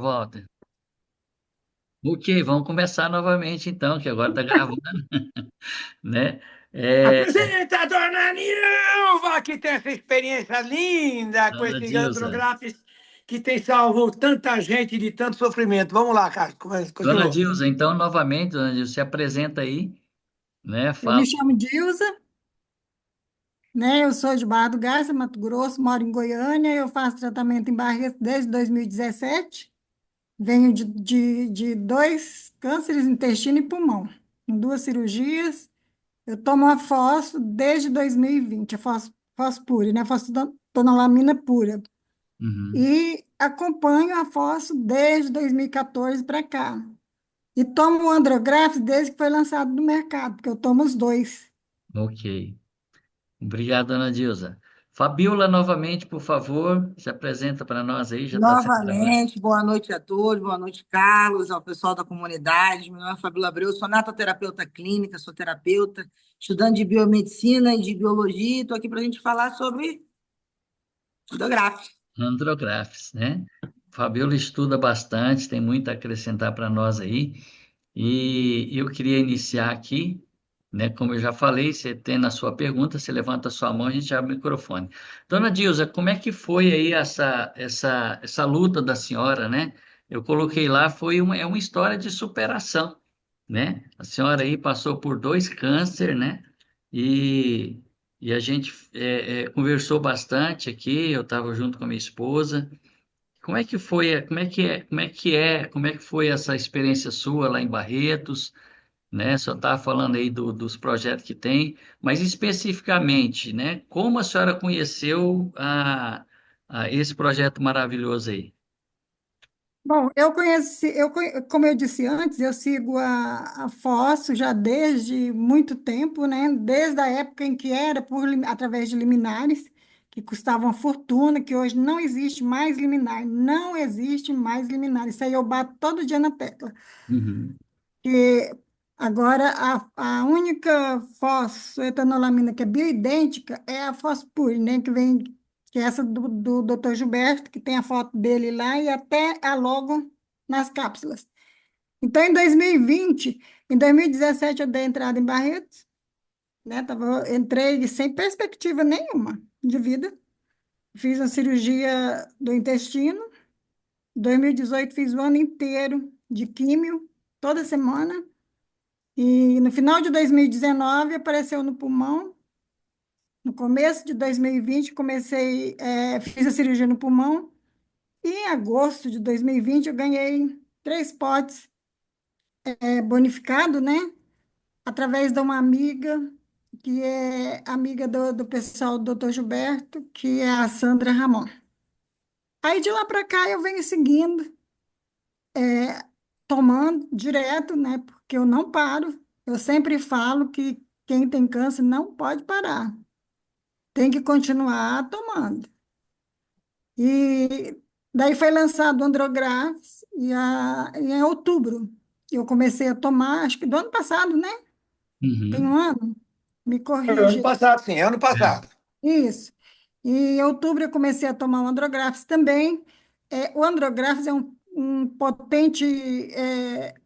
Walter? Ok, vamos começar novamente então, que agora está gravando, né? É, Apresenta a dona Nilva, que tem essa experiência linda com dona esse Dilza. Andrográfico que tem salvo tanta gente de tanto sofrimento. Vamos lá, Carlos, Dona continua. Dilza, então, novamente, dona Dilza, se apresenta aí, né? Eu me Fala. chamo Dilza, né? Eu sou de Barra do Garça, Mato Grosso, moro em Goiânia. Eu faço tratamento em Barretos desde 2017. Venho de dois cânceres no intestino e pulmão, com duas cirurgias. Eu tomo a fósforo desde 2020, a fosfpure, né? Fosfotonolamina pura. Uhum, E acompanho a fósforo desde 2014 para cá. E tomo o Andrograph desde que foi lançado no mercado, porque eu tomo os dois. ok. Obrigado, dona Dilza. Fabiola, novamente, por favor, se apresenta para nós aí, já está sendo gravado. Novamente, boa noite a todos, boa noite, Carlos, ao pessoal da comunidade. Meu nome é Fabíola Abreu, sou natoterapeuta clínica, sou terapeuta, estudante de biomedicina e de biologia. Estou aqui para a gente falar sobre endográfico. Andrographs, né? Fabiola estuda bastante, tem muito a acrescentar para nós aí. E eu queria iniciar aqui, né? Como eu já falei, você tem na sua pergunta, você levanta a sua mão, a gente abre o microfone. Dona Dilza, como é que foi aí essa luta da senhora, né? Eu coloquei lá, é uma história de superação, né? A senhora aí passou por dois câncer, né? E, e a gente conversou bastante aqui, eu estava junto com a minha esposa. Como é que foi, como é que foi essa experiência sua lá em Barretos, né? Só estava falando aí dos projetos que tem, mas especificamente, né? Como a senhora conheceu esse projeto maravilhoso aí? Bom, eu conheci, como eu disse antes, eu sigo a Fóssil já desde muito tempo, né? Desde a época em que era através de liminares, que custavam fortuna, que hoje não existe mais liminar, não existe mais liminar. Isso aí eu bato todo dia na tecla. Uhum, Que agora a única fosfetanolamina que é bioidêntica é a Fospure, né? Que é essa do Dr. Gilberto, que tem a foto dele lá e até a logo nas cápsulas. Então, em 2017, eu dei entrada em Barretos, né? Entrei sem perspectiva nenhuma de vida. Fiz a cirurgia do intestino. Em 2018, fiz o ano inteiro de químio, toda semana. E no final de 2019 apareceu no pulmão. No começo de 2020 fiz a cirurgia no pulmão. E em agosto de 2020 eu ganhei 3 potes bonificado, né? Através de uma amiga que é amiga do pessoal do Dr. Gilberto, que é a Sandra Ramon. Aí de lá para cá eu venho seguindo, tomando direto, né? Porque eu não paro. Eu sempre falo que quem tem câncer não pode parar. Tem que continuar tomando. E daí foi lançado o Andrographs em outubro. Eu comecei a tomar, acho que do ano passado, né? Tem um uhum, ano? Me Ano corrige. passado, sim, ano é, passado. Isso. E em outubro eu comecei a tomar o Andrographs também. O Andrographs é um potente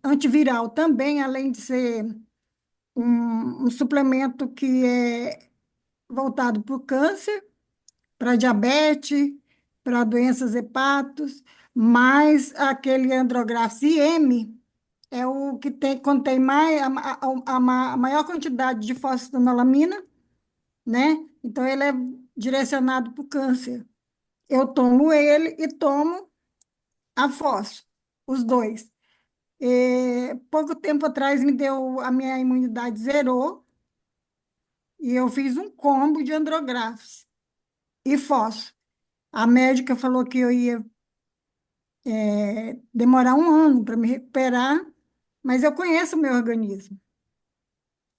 antiviral também, além de ser um suplemento que é voltado para o câncer, para diabetes, para doenças hepatos, mas aquele Andrographs IM é o que contém a maior quantidade de fosfetanolamina, né? Então, ele é direcionado para o câncer. Eu tomo ele e tomo a fósforo, os dois. Pouco tempo atrás a minha imunidade zerou e eu fiz um combo de Andrographs e fósforo. A médica falou que eu ia demorar um ano para me recuperar, mas eu conheço o meu organismo.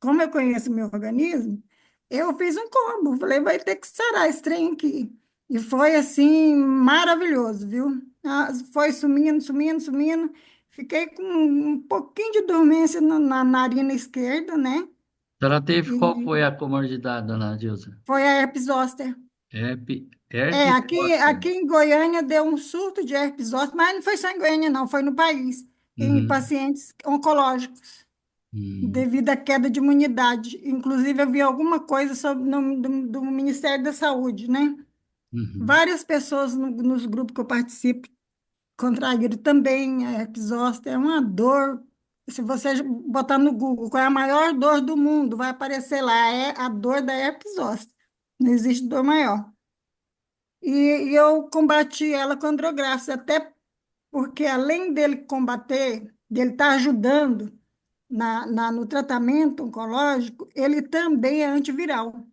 Como eu conheço o meu organismo, eu fiz um combo. Falei, vai ter que sarar esse trem aqui. E foi assim, maravilhoso, viu? Foi sumindo, sumindo, sumindo. Fiquei com um pouquinho de dormência na narina esquerda, né? A senhora teve, qual E foi a comorbidade, dona Dilza? foi a herpes zoster. Herpes, Herpes Aqui zoster. em Goiânia deu um surto de herpes zoster, mas não foi só em Goiânia, não, foi no país, em Uhum. pacientes oncológicos, Uhum. devido à queda de imunidade. Inclusive, eu vi alguma coisa sobre, do Ministério da Saúde, né? Uhum. Várias pessoas nos grupos que eu participo contraíram também a herpes zoster. É uma dor. Se você botar no Google qual é a maior dor do mundo, vai aparecer lá, é a dor da herpes zoster. Não existe dor maior. E eu combati ela com andrográficos, até porque além dele combater, dele estar ajudando no tratamento oncológico, ele também é antiviral,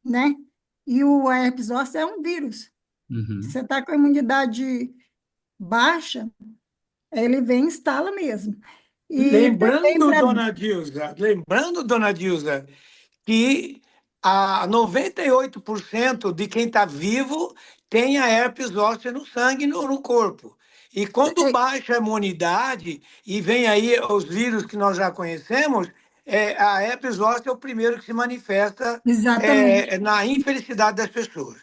né? E o herpes zoster é um vírus. Se Uhum. você está com a imunidade baixa, ele vem e instala mesmo. E também Lembrando, para. dona Dilza, que 98% de quem está vivo tem a herpes zoster no sangue, no corpo. E quando baixa a imunidade e vem aí os vírus que nós já conhecemos, a herpes zoster é o primeiro que se manifesta Exatamente. na infelicidade das pessoas.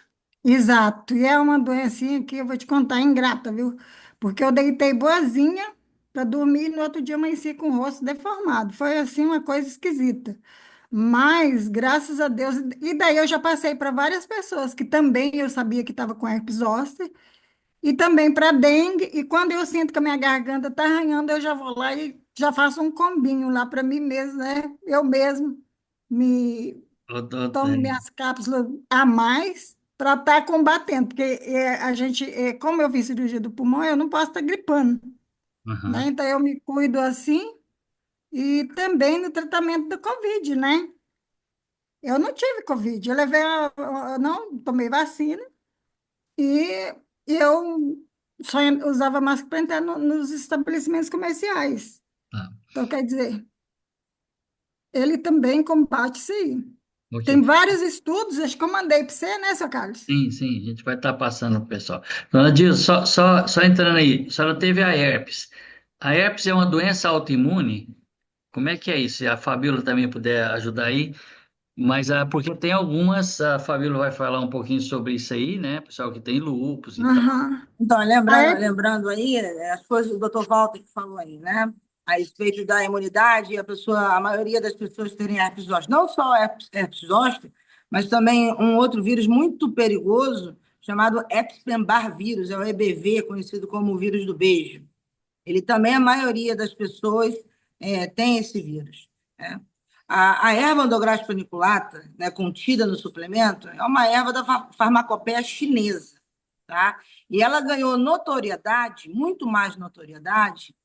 Exato. E é uma doencinha que eu vou te contar ingrata, viu? Porque eu deitei boazinha para dormir e no outro dia amanheci com o rosto deformado. Foi assim uma coisa esquisita. Mas, graças a Deus, e daí eu já passei para várias pessoas que também eu sabia que estava com herpes zoster, e também para dengue. E quando eu sinto que a minha garganta está arranhando, eu já vou lá e já faço um combinho lá para mim mesmo, né? Eu mesmo me tomo minhas cápsulas a mais para estar combatendo, porque como eu fiz cirurgia do pulmão, eu não posso estar gripando, né? Uhum. Então eu me cuido assim e também no tratamento do Covid, né? Eu não tive Covid, eu não tomei vacina e eu só usava máscara para entrar nos estabelecimentos comerciais. Tá. Então, quer dizer, ele também combate isso aí. Ok. Tem vários estudos, acho que eu mandei para você, né, seu Carlos? Sim, sim, a gente vai estar passando para o pessoal. Dona Dilma, só entrando aí, a senhora teve a herpes. A herpes é uma doença autoimune? Como é que é isso? Se a Fabíola também puder ajudar aí, mas porque tem algumas, a Fabíola vai falar um pouquinho sobre isso aí, né? Pessoal que tem lúpus e tal. Aham. Então, A lembrando aí, as coisas que o doutor Walter que falou aí, né? A respeito da imunidade, a maioria das pessoas terem herpes zoster. Não só herpes zoster, mas também um outro vírus muito perigoso, chamado Epstein-Barr vírus, é o EBV, conhecido como o vírus do beijo. Ele também, a maioria das pessoas tem esse vírus, né? A erva Andrographis paniculata, né, contida no suplemento, é uma erva da farmacopeia chinesa, tá? E ela ganhou notoriedade, muito mais notoriedade,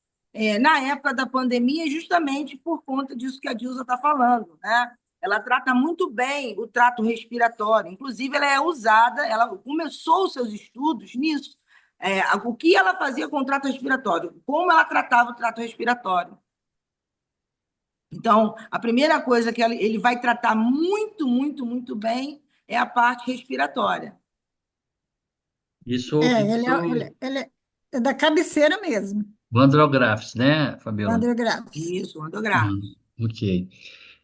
na época da pandemia, justamente por conta disso que a Dilsa está falando, né? Ela trata muito bem o trato respiratório, inclusive ela é usada, ela começou os seus estudos nisso, o que ela fazia com o trato respiratório, como ela tratava o trato respiratório. Então, a primeira coisa que ele vai tratar muito, muito, muito bem é a parte respiratória. ele é da cabeceira mesmo, Vandrographis, né, o Fabíola? Andrographis. Isso, o andrográfico. Ok.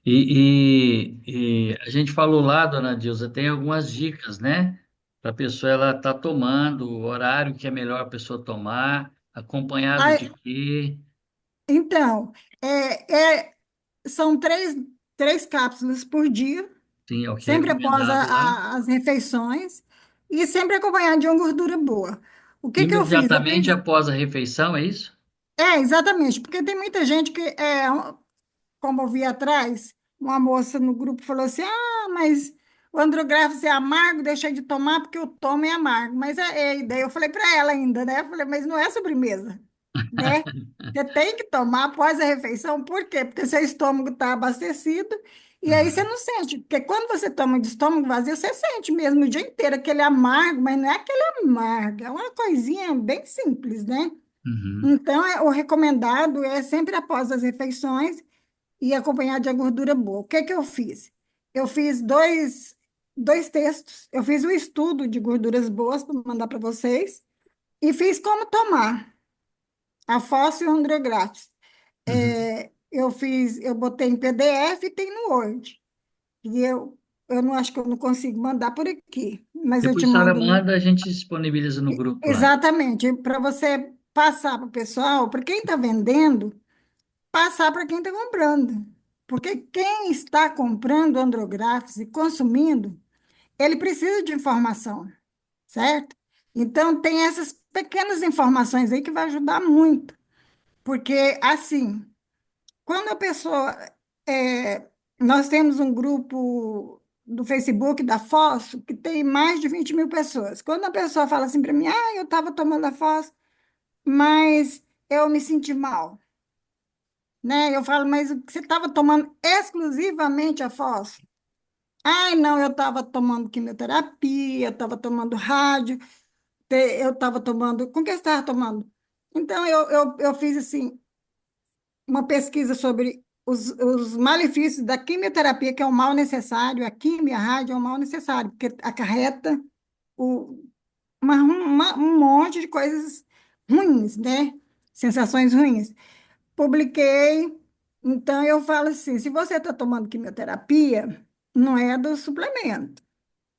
E a gente falou lá, dona Dilza, tem algumas dicas, né? Para a pessoa ela tá tomando, o horário que é melhor a pessoa tomar, acompanhado de Ah, quê? então, é, é, são três cápsulas por dia, Sim, é o que é sempre após recomendado lá. as refeições, e sempre acompanhado de uma gordura boa. O que que eu fiz? Eu Imediatamente fiz, após a refeição, é isso? exatamente, porque tem muita gente que como eu vi atrás, uma moça no grupo falou assim: ah, mas o Andrographis é amargo, deixei de tomar porque o tomo é amargo. Mas daí eu falei para ela ainda, né? Eu falei, mas não é sobremesa, né? Você tem que tomar após a refeição, por quê? Porque seu estômago está abastecido e aí você Uhum, não sente. Porque quando você toma de estômago vazio, você sente mesmo o dia inteiro aquele amargo, mas não é aquele amargo, é uma coisinha bem simples, né? uhum, Então, o recomendado é sempre após as refeições e acompanhado de uma gordura boa. O que que eu fiz? Eu fiz dois textos. Eu fiz um estudo de gorduras boas para mandar para vocês e fiz como tomar a fóssil andrográfica. uhum. Eu botei em PDF e tem no Word. E eu eu não acho que eu não consigo mandar por aqui, mas eu te Depois a senhora mando. manda, a gente disponibiliza no grupo lá. Exatamente, para você passar para o pessoal, para quem está vendendo, passar para quem está comprando. Porque quem está comprando andrográficos e consumindo, ele precisa de informação, certo? Então, tem essas pequenas informações aí que vai ajudar muito. Porque, assim, quando a pessoa. é, Nós temos um grupo do Facebook da Fosso que tem mais de 20 mil pessoas. Quando a pessoa fala assim para mim, eu estava tomando a Fosso, mas eu me senti mal, né? Eu falo, mas você estava tomando exclusivamente a Fosso? Ai, não, eu estava tomando quimioterapia, eu estava tomando rádio, eu estava tomando. Com que você estava tomando? Então, eu fiz assim, uma pesquisa sobre os malefícios da quimioterapia, que é um mal necessário, a quimio, a rádio é um mal necessário, porque acarreta o, um monte de coisas ruins, né? Sensações ruins. Publiquei, então eu falo assim: se você está tomando quimioterapia, não é do suplemento,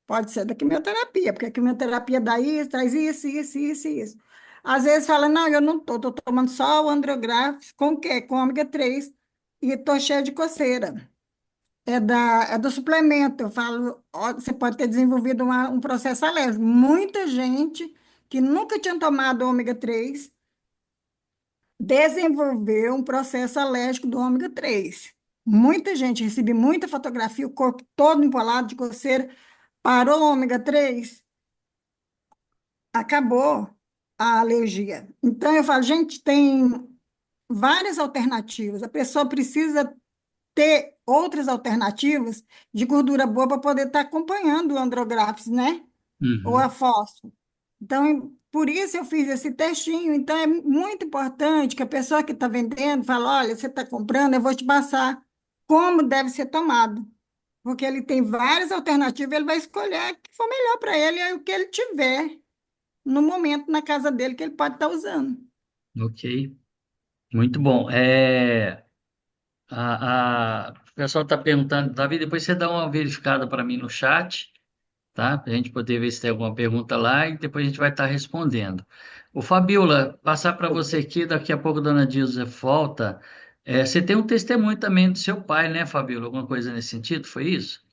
pode ser da quimioterapia, porque a quimioterapia dá isso, traz isso, isso, isso, isso. Às vezes fala, não, eu não estou tomando só o Andrográfico, com o quê? Com ômega 3 e estou cheia de coceira. É do suplemento. Eu falo, ó, você pode ter desenvolvido um processo alérgico. Muita gente que nunca tinha tomado ômega 3 desenvolveu um processo alérgico do ômega 3. Muita gente, recebi muita fotografia, o corpo todo empolado de coceira, parou o ômega 3, acabou a alergia. Então, eu falo, gente, tem várias alternativas. A pessoa precisa ter outras alternativas de gordura boa para poder estar acompanhando o andrográfico, né? Ou a Uhum. fósforo. Então, por isso eu fiz esse textinho. Então, é muito importante que a pessoa que está vendendo fale, olha, você está comprando, eu vou te passar como deve ser tomado. Porque ele tem várias alternativas, ele vai escolher a que for melhor para ele, é o que ele tiver no momento na casa dele que ele pode estar usando. Ok, muito bom. O pessoal está perguntando, Davi, depois você dá uma verificada para mim no chat, tá? Para a gente poder ver se tem alguma pergunta lá e depois a gente vai estar respondendo. O Fabiola, passar para você aqui, daqui a pouco a dona Dilza volta. Você tem um testemunho também do seu pai, né, Fabiola? Alguma coisa nesse sentido, foi isso?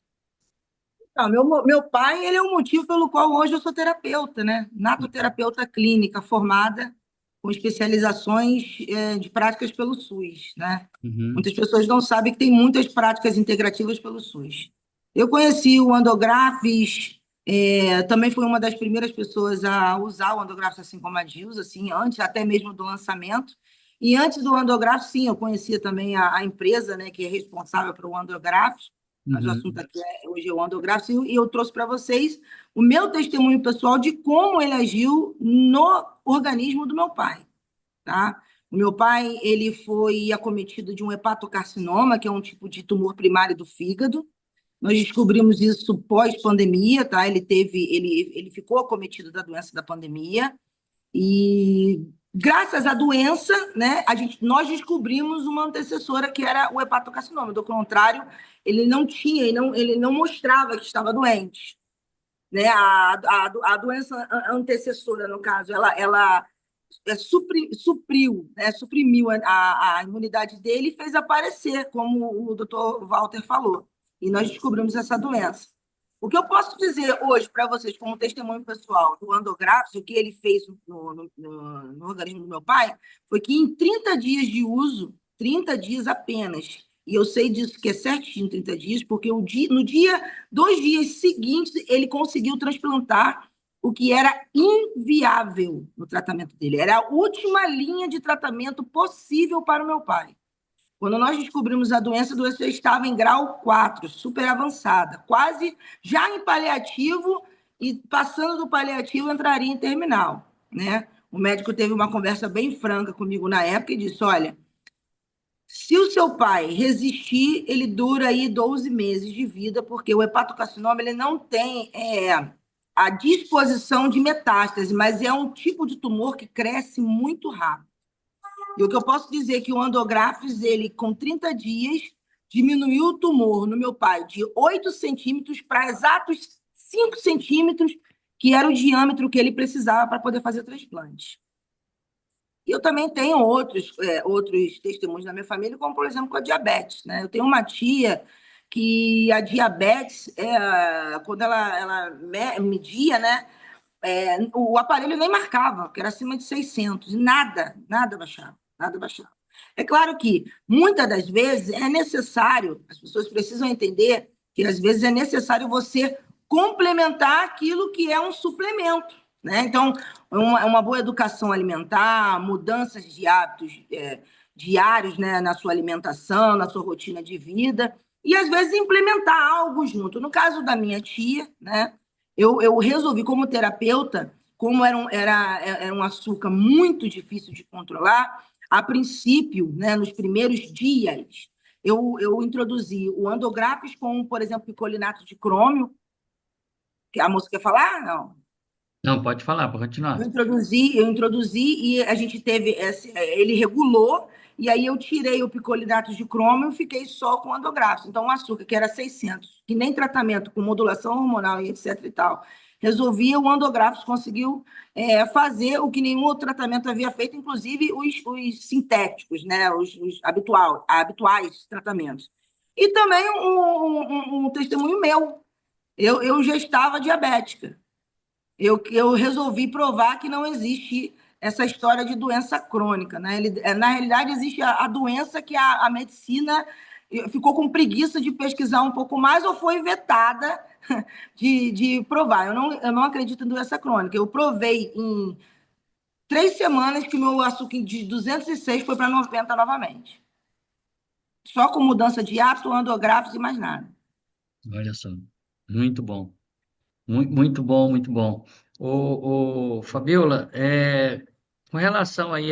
Não, meu pai, ele é o motivo pelo qual hoje eu sou terapeuta, né? Natoterapeuta clínica, formada com especializações de práticas pelo SUS, né? Uhum, Muitas pessoas não sabem que tem muitas práticas integrativas pelo SUS. Eu conheci o Andografes, também fui uma das primeiras pessoas a usar o Andografes, assim como a Dilsa, assim, antes até mesmo do lançamento. E antes do Andografes, sim, eu conhecia também a empresa, né, que é responsável pelo Andografes, mas o assunto uhum, aqui hoje é o Andografes, e eu trouxe para vocês o meu testemunho pessoal de como ele agiu no organismo do meu pai, tá? O meu pai, ele foi acometido de um hepatocarcinoma, que é um tipo de tumor primário do fígado. Nós descobrimos isso pós-pandemia, tá? Ele ficou acometido da doença da pandemia e graças à doença, né, nós descobrimos uma antecessora que era o hepatocarcinoma. Do contrário, ele não tinha, ele não mostrava que estava doente, né? A doença antecessora, no caso, ela supriu, né, suprimiu a imunidade dele e fez aparecer, como o doutor Walter falou. E nós descobrimos essa doença. O que eu posso dizer hoje para vocês, como testemunho pessoal do Andográfico, o que ele fez no organismo do meu pai, foi que em 30 dias de uso, 30 dias apenas, e eu sei disso que é certinho 30 dias, porque no dia, 2 dias seguintes, ele conseguiu transplantar o que era inviável no tratamento dele. Era a última linha de tratamento possível para o meu pai. Quando nós descobrimos a doença estava em grau 4, super avançada, quase já em paliativo e passando do paliativo entraria em terminal, né? O médico teve uma conversa bem franca comigo na época e disse: olha, se o seu pai resistir, ele dura aí 12 meses de vida, porque o hepatocarcinoma ele não tem a disposição de metástase, mas é um tipo de tumor que cresce muito rápido. E o que eu posso dizer é que o Andográfis, ele, com 30 dias diminuiu o tumor no meu pai de 8 centímetros para exatos 5 centímetros, que era o diâmetro que ele precisava para poder fazer o transplante. E eu também tenho outros testemunhos na minha família, como, por exemplo, com a diabetes, né? Eu tenho uma tia que a diabetes, quando ela media, né? O aparelho nem marcava, que era acima de 600, e nada baixava, nada baixava. É claro que, muitas das vezes, é necessário, as pessoas precisam entender que, às vezes, é necessário você complementar aquilo que é um suplemento, né? Então, uma boa educação alimentar, mudanças de hábitos diários, né, na sua alimentação, na sua rotina de vida, e, às vezes, implementar algo junto. No caso da minha tia, né, eu resolvi, como terapeuta, como era um açúcar muito difícil de controlar, a princípio, né, nos primeiros dias, eu introduzi o Andográfis com, por exemplo, picolinato de crômio. A moça quer falar? Não. Não, pode falar, pode Eu continuar. introduzi, eu introduzi e a gente ele regulou, e aí eu tirei o picolinato de crômio e fiquei só com o Andográfis. Então, o açúcar, que era 600, que nem tratamento com modulação hormonal e etc e tal, resolvia, o Andográfis conseguiu fazer o que nenhum outro tratamento havia feito, inclusive os sintéticos, né, os habituais tratamentos. E também um testemunho meu. Eu já estava diabética. Eu resolvi provar que não existe essa história de doença crônica, né? Na realidade, existe a doença que a medicina ficou com preguiça de pesquisar um pouco mais ou foi vetada de provar. Eu não acredito em doença crônica. Eu provei em 3 semanas que o meu açúcar de 206 foi para 90 novamente. Só com mudança de hábito, andográficos e mais nada. Olha só, muito bom. Muito bom, muito bom. Fabiola, com relação aí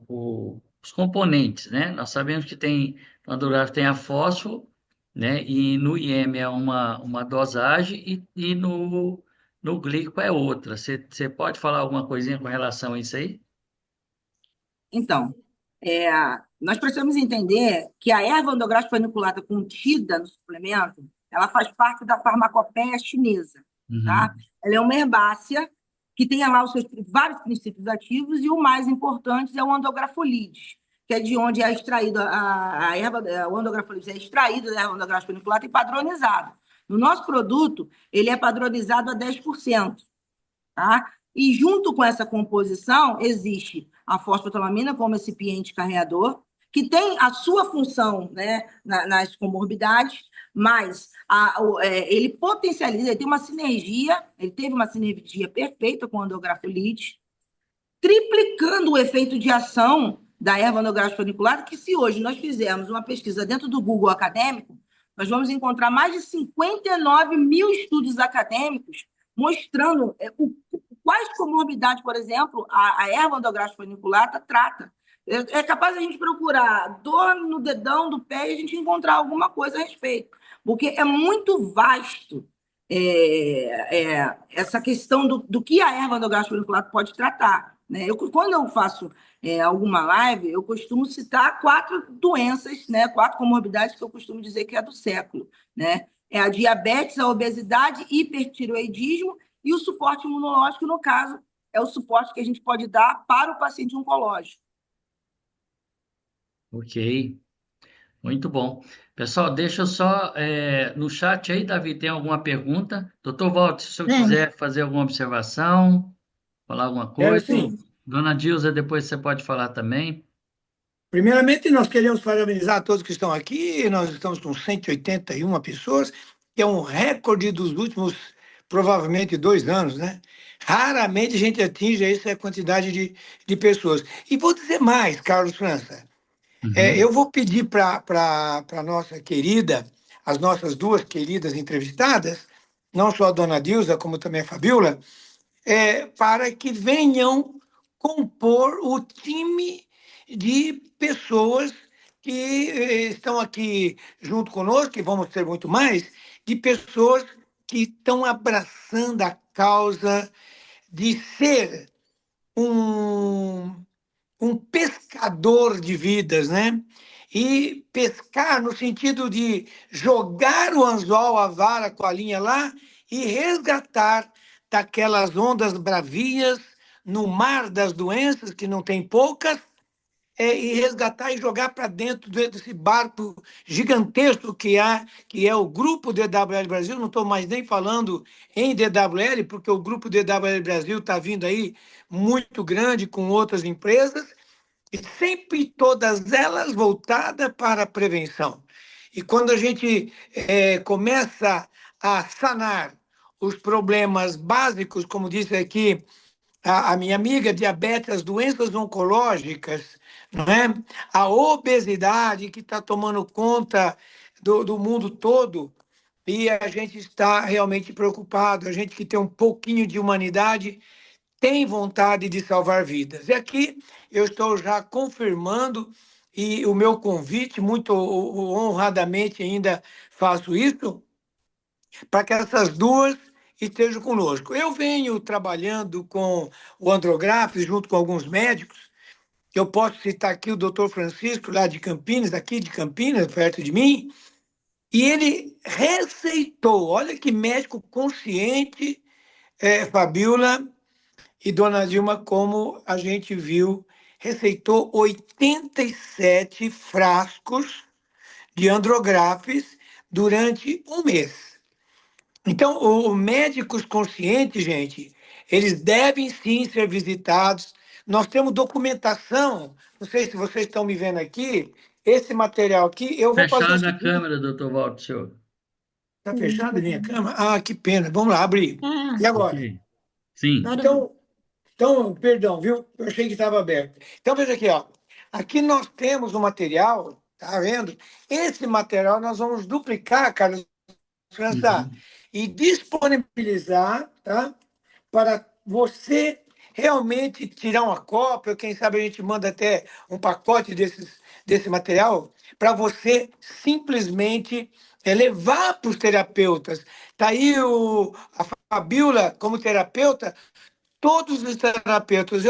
os componentes, né? Nós sabemos que tem, no Andrográfico tem a fósforo, né? E no IEM é uma dosagem e no glico é outra. Você pode falar alguma coisinha com relação a isso aí? Então, é, nós precisamos entender que a erva endográfica paniculata contida no suplemento, ela faz parte da farmacopeia chinesa, tá? Uhum. Ela é uma herbácea que tem lá os seus vários princípios ativos e o mais importante é o andografolide, que é de onde é extraído a erva, o andografolide é extraído da erva endográfica paniculata e padronizado. No nosso produto, ele é padronizado a 10%. Tá? E junto com essa composição, existe a fosfatolamina como recipiente carreador, que tem a sua função, né, nas comorbidades, mas ele potencializa, ele teve uma sinergia perfeita com o andografolite, triplicando o efeito de ação da erva endográfica paniculata, que se hoje nós fizermos uma pesquisa dentro do Google acadêmico, nós vamos encontrar mais de 59 mil estudos acadêmicos mostrando quais comorbidades, por exemplo, a erva endográfica paniculata trata. É capaz a gente procurar dor no dedão do pé e a gente encontrar alguma coisa a respeito, porque é muito vasto essa questão do que a erva endográfica paniculata pode tratar. Né? Quando eu faço alguma live, eu costumo citar 4 doenças, né? 4 comorbidades que eu costumo dizer que é do século. Né? É a diabetes, a obesidade, hipertiroidismo e o suporte imunológico, no caso, é o suporte que a gente pode dar para o paciente oncológico. Ok, muito bom. Pessoal, deixa eu só, no chat aí, Davi, tem alguma pergunta? Doutor Walter, se eu Bem, quiser fazer alguma observação, falar alguma Quero coisa. sim. Dona Dilza, depois você pode falar também. Primeiramente, nós queremos parabenizar todos que estão aqui. Nós estamos com 181 pessoas, que é um recorde dos últimos, provavelmente, 2 anos, né? Raramente a gente atinge essa quantidade de pessoas. E vou dizer mais, Carlos França. Uhum. Eu vou pedir para a nossa querida, as nossas 2 queridas entrevistadas, não só a dona Dilza, como também a Fabiola, para que venham compor o time de pessoas que estão aqui junto conosco, que vamos ter muito mais, de pessoas que estão abraçando a causa de ser um, um pescador de vidas, né? e pescar no sentido de jogar o anzol, a vara com a linha lá e resgatar daquelas ondas bravias no mar das doenças, que não tem poucas, e resgatar e jogar para dentro desse barco gigantesco que é o Grupo DWL Brasil. Não estou mais nem falando em DWL, porque o Grupo DWL Brasil está vindo aí muito grande com outras empresas, e sempre todas elas voltadas para a prevenção. E quando a gente começa a sanar os problemas básicos, como disse aqui a minha amiga, diabetes, as doenças oncológicas, não é? A obesidade que está tomando conta do mundo todo, e a gente está realmente preocupado. A gente que tem um pouquinho de humanidade tem vontade de salvar vidas. E aqui eu estou já confirmando, e o meu convite, muito honradamente ainda faço isso, para que essas duas estejam conosco. Eu venho trabalhando com o Andrograph, junto com alguns médicos. Eu posso citar aqui o doutor Francisco, lá de Campinas, aqui de Campinas, perto de mim, e ele receitou, olha que médico consciente, Fabiola e dona Dilma, como a gente viu, receitou 87 frascos de Andrografes durante um mês. Então, os médicos conscientes, gente, eles devem sim ser visitados. Nós temos documentação, não sei se vocês estão me vendo aqui, esse material aqui, eu vou fazer o Fechada a seguinte. câmera, doutor Walter, senhor. Está fechada a minha câmera? Ah, que pena. Vamos lá, abrir. E agora? Ok. Sim. Agora, Então, perdão, viu? Eu achei que estava aberto. Então, veja aqui, ó. Aqui nós temos o material, tá vendo? Esse material nós vamos duplicar, Carlos França, Uhum. e disponibilizar, tá? Para você realmente tirar uma cópia, ou quem sabe a gente manda até um pacote desse material, para você simplesmente levar para os terapeutas. Está aí a Fabiola como terapeuta, todos os terapeutas.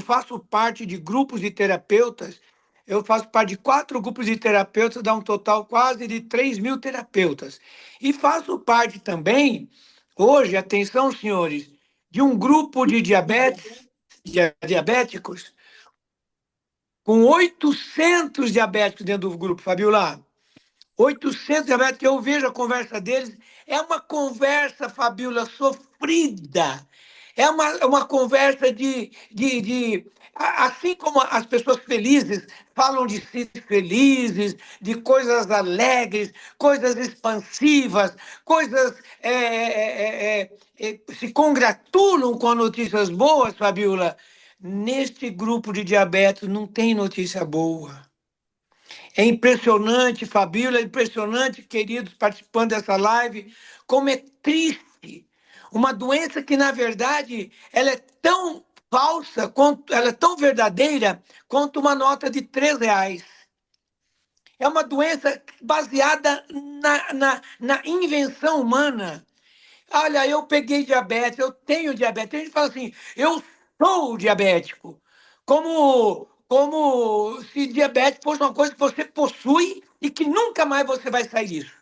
Faço parte de grupos de terapeutas. Eu faço parte de 4 grupos de terapeutas, dá um total quase de 3.000 terapeutas. E faço parte também, hoje, atenção, senhores, de um grupo de diabéticos, com 800 diabéticos dentro do grupo, Fabiola. 800 diabéticos, eu vejo a conversa deles, é uma conversa, Fabiola, sofrida. É uma conversa assim como as pessoas felizes falam de si felizes, de coisas alegres, coisas expansivas, coisas se congratulam com notícias boas, Fabiola. Neste grupo de diabetes não tem notícia boa. É impressionante, Fabíola, é impressionante, queridos, participando dessa live, como é triste. Uma doença que, na verdade, ela é tão falsa, ela é tão verdadeira quanto uma nota de R$ 3. É uma doença baseada na invenção humana. Olha, eu peguei diabetes, eu tenho diabetes. Tem gente que fala assim, eu sou diabético. Como se diabetes fosse uma coisa que você possui e que nunca mais você vai sair disso.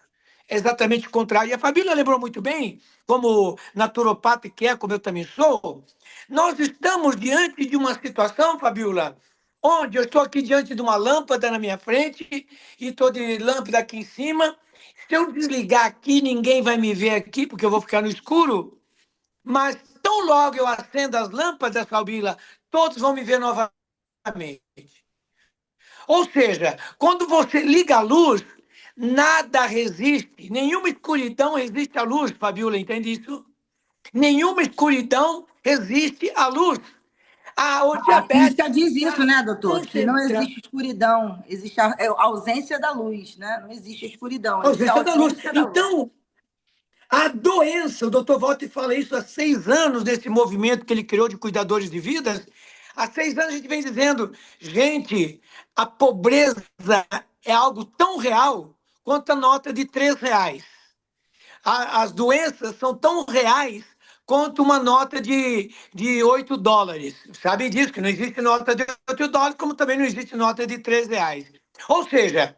É exatamente o contrário. E a Fabíola lembrou muito bem, como naturopata que é, como eu também sou, nós estamos diante de uma situação, Fabíola, onde eu estou aqui diante de uma lâmpada na minha frente e estou de lâmpada aqui em cima. Se eu desligar aqui, ninguém vai me ver aqui, porque eu vou ficar no escuro. Mas tão logo eu acendo as lâmpadas, Fabíola, todos vão me ver novamente. Ou seja, quando você liga a luz, nada resiste, nenhuma escuridão resiste à luz, Fabiola, entende isso? Nenhuma escuridão resiste à luz. O A diabetes física diz isso, né, doutor? Que não concentra existe escuridão, existe a ausência da luz, né? Não existe escuridão, a existe a ausência da luz. ausência da luz. Então, a doença, o doutor Walter fala isso há 6 anos, nesse movimento que ele criou de cuidadores de vidas. Há 6 anos a gente vem dizendo, gente, a pobreza é algo tão real quanto a nota de R$ 3. As doenças são tão reais quanto uma nota de US$ 8. Sabe disso, que não existe nota de US$ 8, como também não existe nota de R$ 3. Ou seja,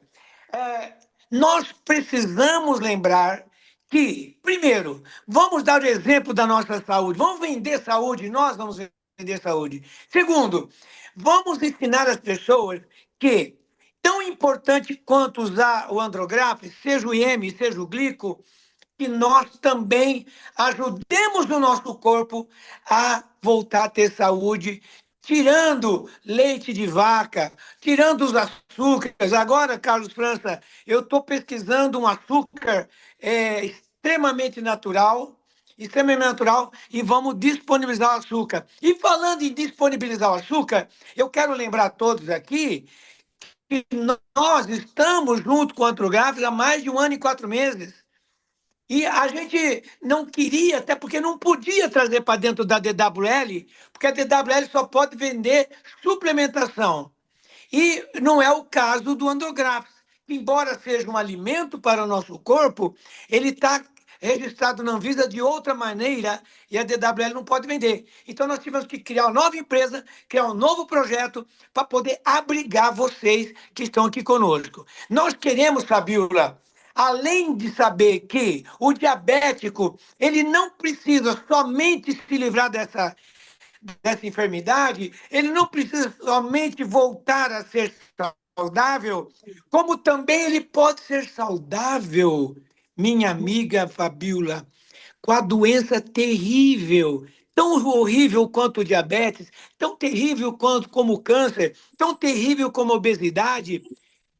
nós precisamos lembrar que, primeiro, vamos dar o exemplo da nossa saúde. Vamos vender saúde, nós vamos vender saúde. Segundo, vamos ensinar as pessoas que, tão importante quanto usar o Andrograph, seja o IM, seja o glico, que nós também ajudemos o nosso corpo a voltar a ter saúde, tirando leite de vaca, tirando os açúcares. Agora, Carlos França, eu estou pesquisando um açúcar extremamente natural, e vamos disponibilizar o açúcar. E falando em disponibilizar o açúcar, eu quero lembrar a todos aqui que nós estamos junto com o Antrograf há mais de 1 ano e 4 meses. E a gente não queria, até porque não podia trazer para dentro da DWL, porque a DWL só pode vender suplementação. E não é o caso do Andrographs. Embora seja um alimento para o nosso corpo, ele está registrado na Anvisa de outra maneira e a DWL não pode vender. Então nós tivemos que criar uma nova empresa, criar um novo projeto para poder abrigar vocês que estão aqui conosco. Nós queremos, Fabiola, além de saber que o diabético ele não precisa somente se livrar dessa enfermidade, ele não precisa somente voltar a ser saudável, como também ele pode ser saudável, minha amiga Fabiola, com a doença terrível, tão horrível quanto o diabetes, tão terrível quanto como o câncer, tão terrível como a obesidade,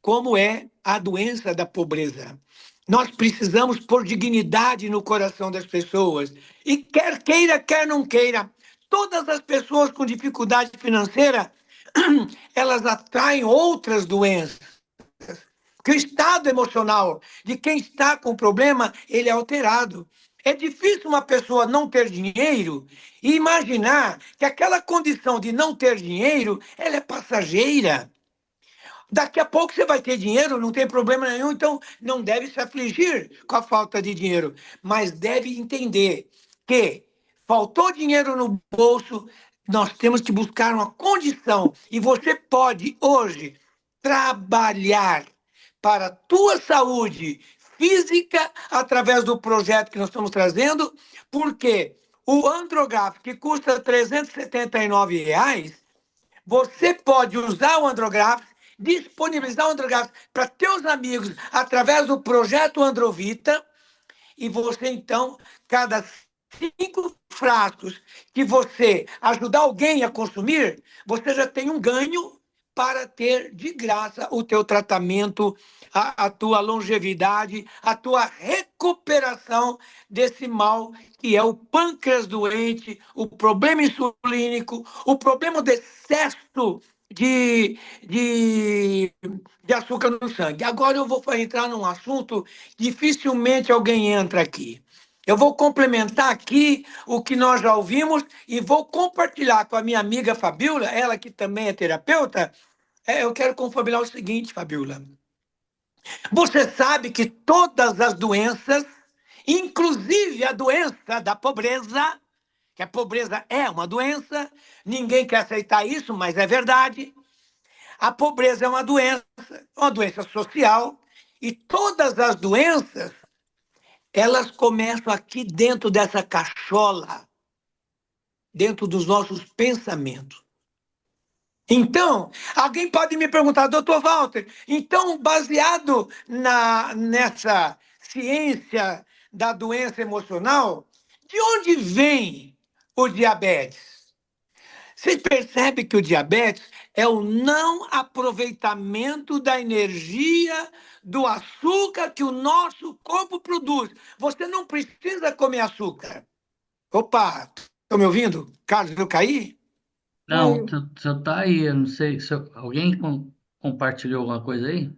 como é a doença da pobreza. Nós precisamos pôr dignidade no coração das pessoas. E quer queira, quer não queira, todas as pessoas com dificuldade financeira, elas atraem outras doenças. Porque o estado emocional de quem está com problema, ele é alterado. É difícil uma pessoa não ter dinheiro e imaginar que aquela condição de não ter dinheiro, ela é passageira. Daqui a pouco você vai ter dinheiro, não tem problema nenhum, então não deve se afligir com a falta de dinheiro, mas deve entender que faltou dinheiro no bolso, nós temos que buscar uma condição, e você pode hoje trabalhar para a tua saúde física através do projeto que nós estamos trazendo, porque o Andrograph, que custa R$ 379, você pode usar o Andrograph, disponibilizar o Andrograph para teus amigos através do projeto Androvita, e você, então, cada 5 frascos que você ajudar alguém a consumir, você já tem um ganho para ter de graça o teu tratamento, a tua longevidade, a tua recuperação desse mal que é o pâncreas doente, o problema insulínico, o problema do excesso de açúcar no sangue. Agora eu vou entrar num assunto que dificilmente alguém entra aqui. Eu vou complementar aqui o que nós já ouvimos e vou compartilhar com a minha amiga Fabiola, ela que também é terapeuta. Eu quero compartilhar o seguinte, Fabiola. Você sabe que todas as doenças, inclusive a doença da pobreza, que a pobreza é uma doença, ninguém quer aceitar isso, mas é verdade. A pobreza é uma doença social, e todas as doenças, elas começam aqui dentro dessa cachola, dentro dos nossos pensamentos. Então, alguém pode me perguntar, doutor Walter, então, baseado nessa ciência da doença emocional, de onde vem o diabetes? Vocês percebem que o diabetes é o não aproveitamento da energia do açúcar que o nosso corpo produz. Você não precisa comer açúcar. Opa, estão me ouvindo? Carlos, eu caí? Não, você tá aí, eu não sei se alguém compartilhou alguma coisa aí?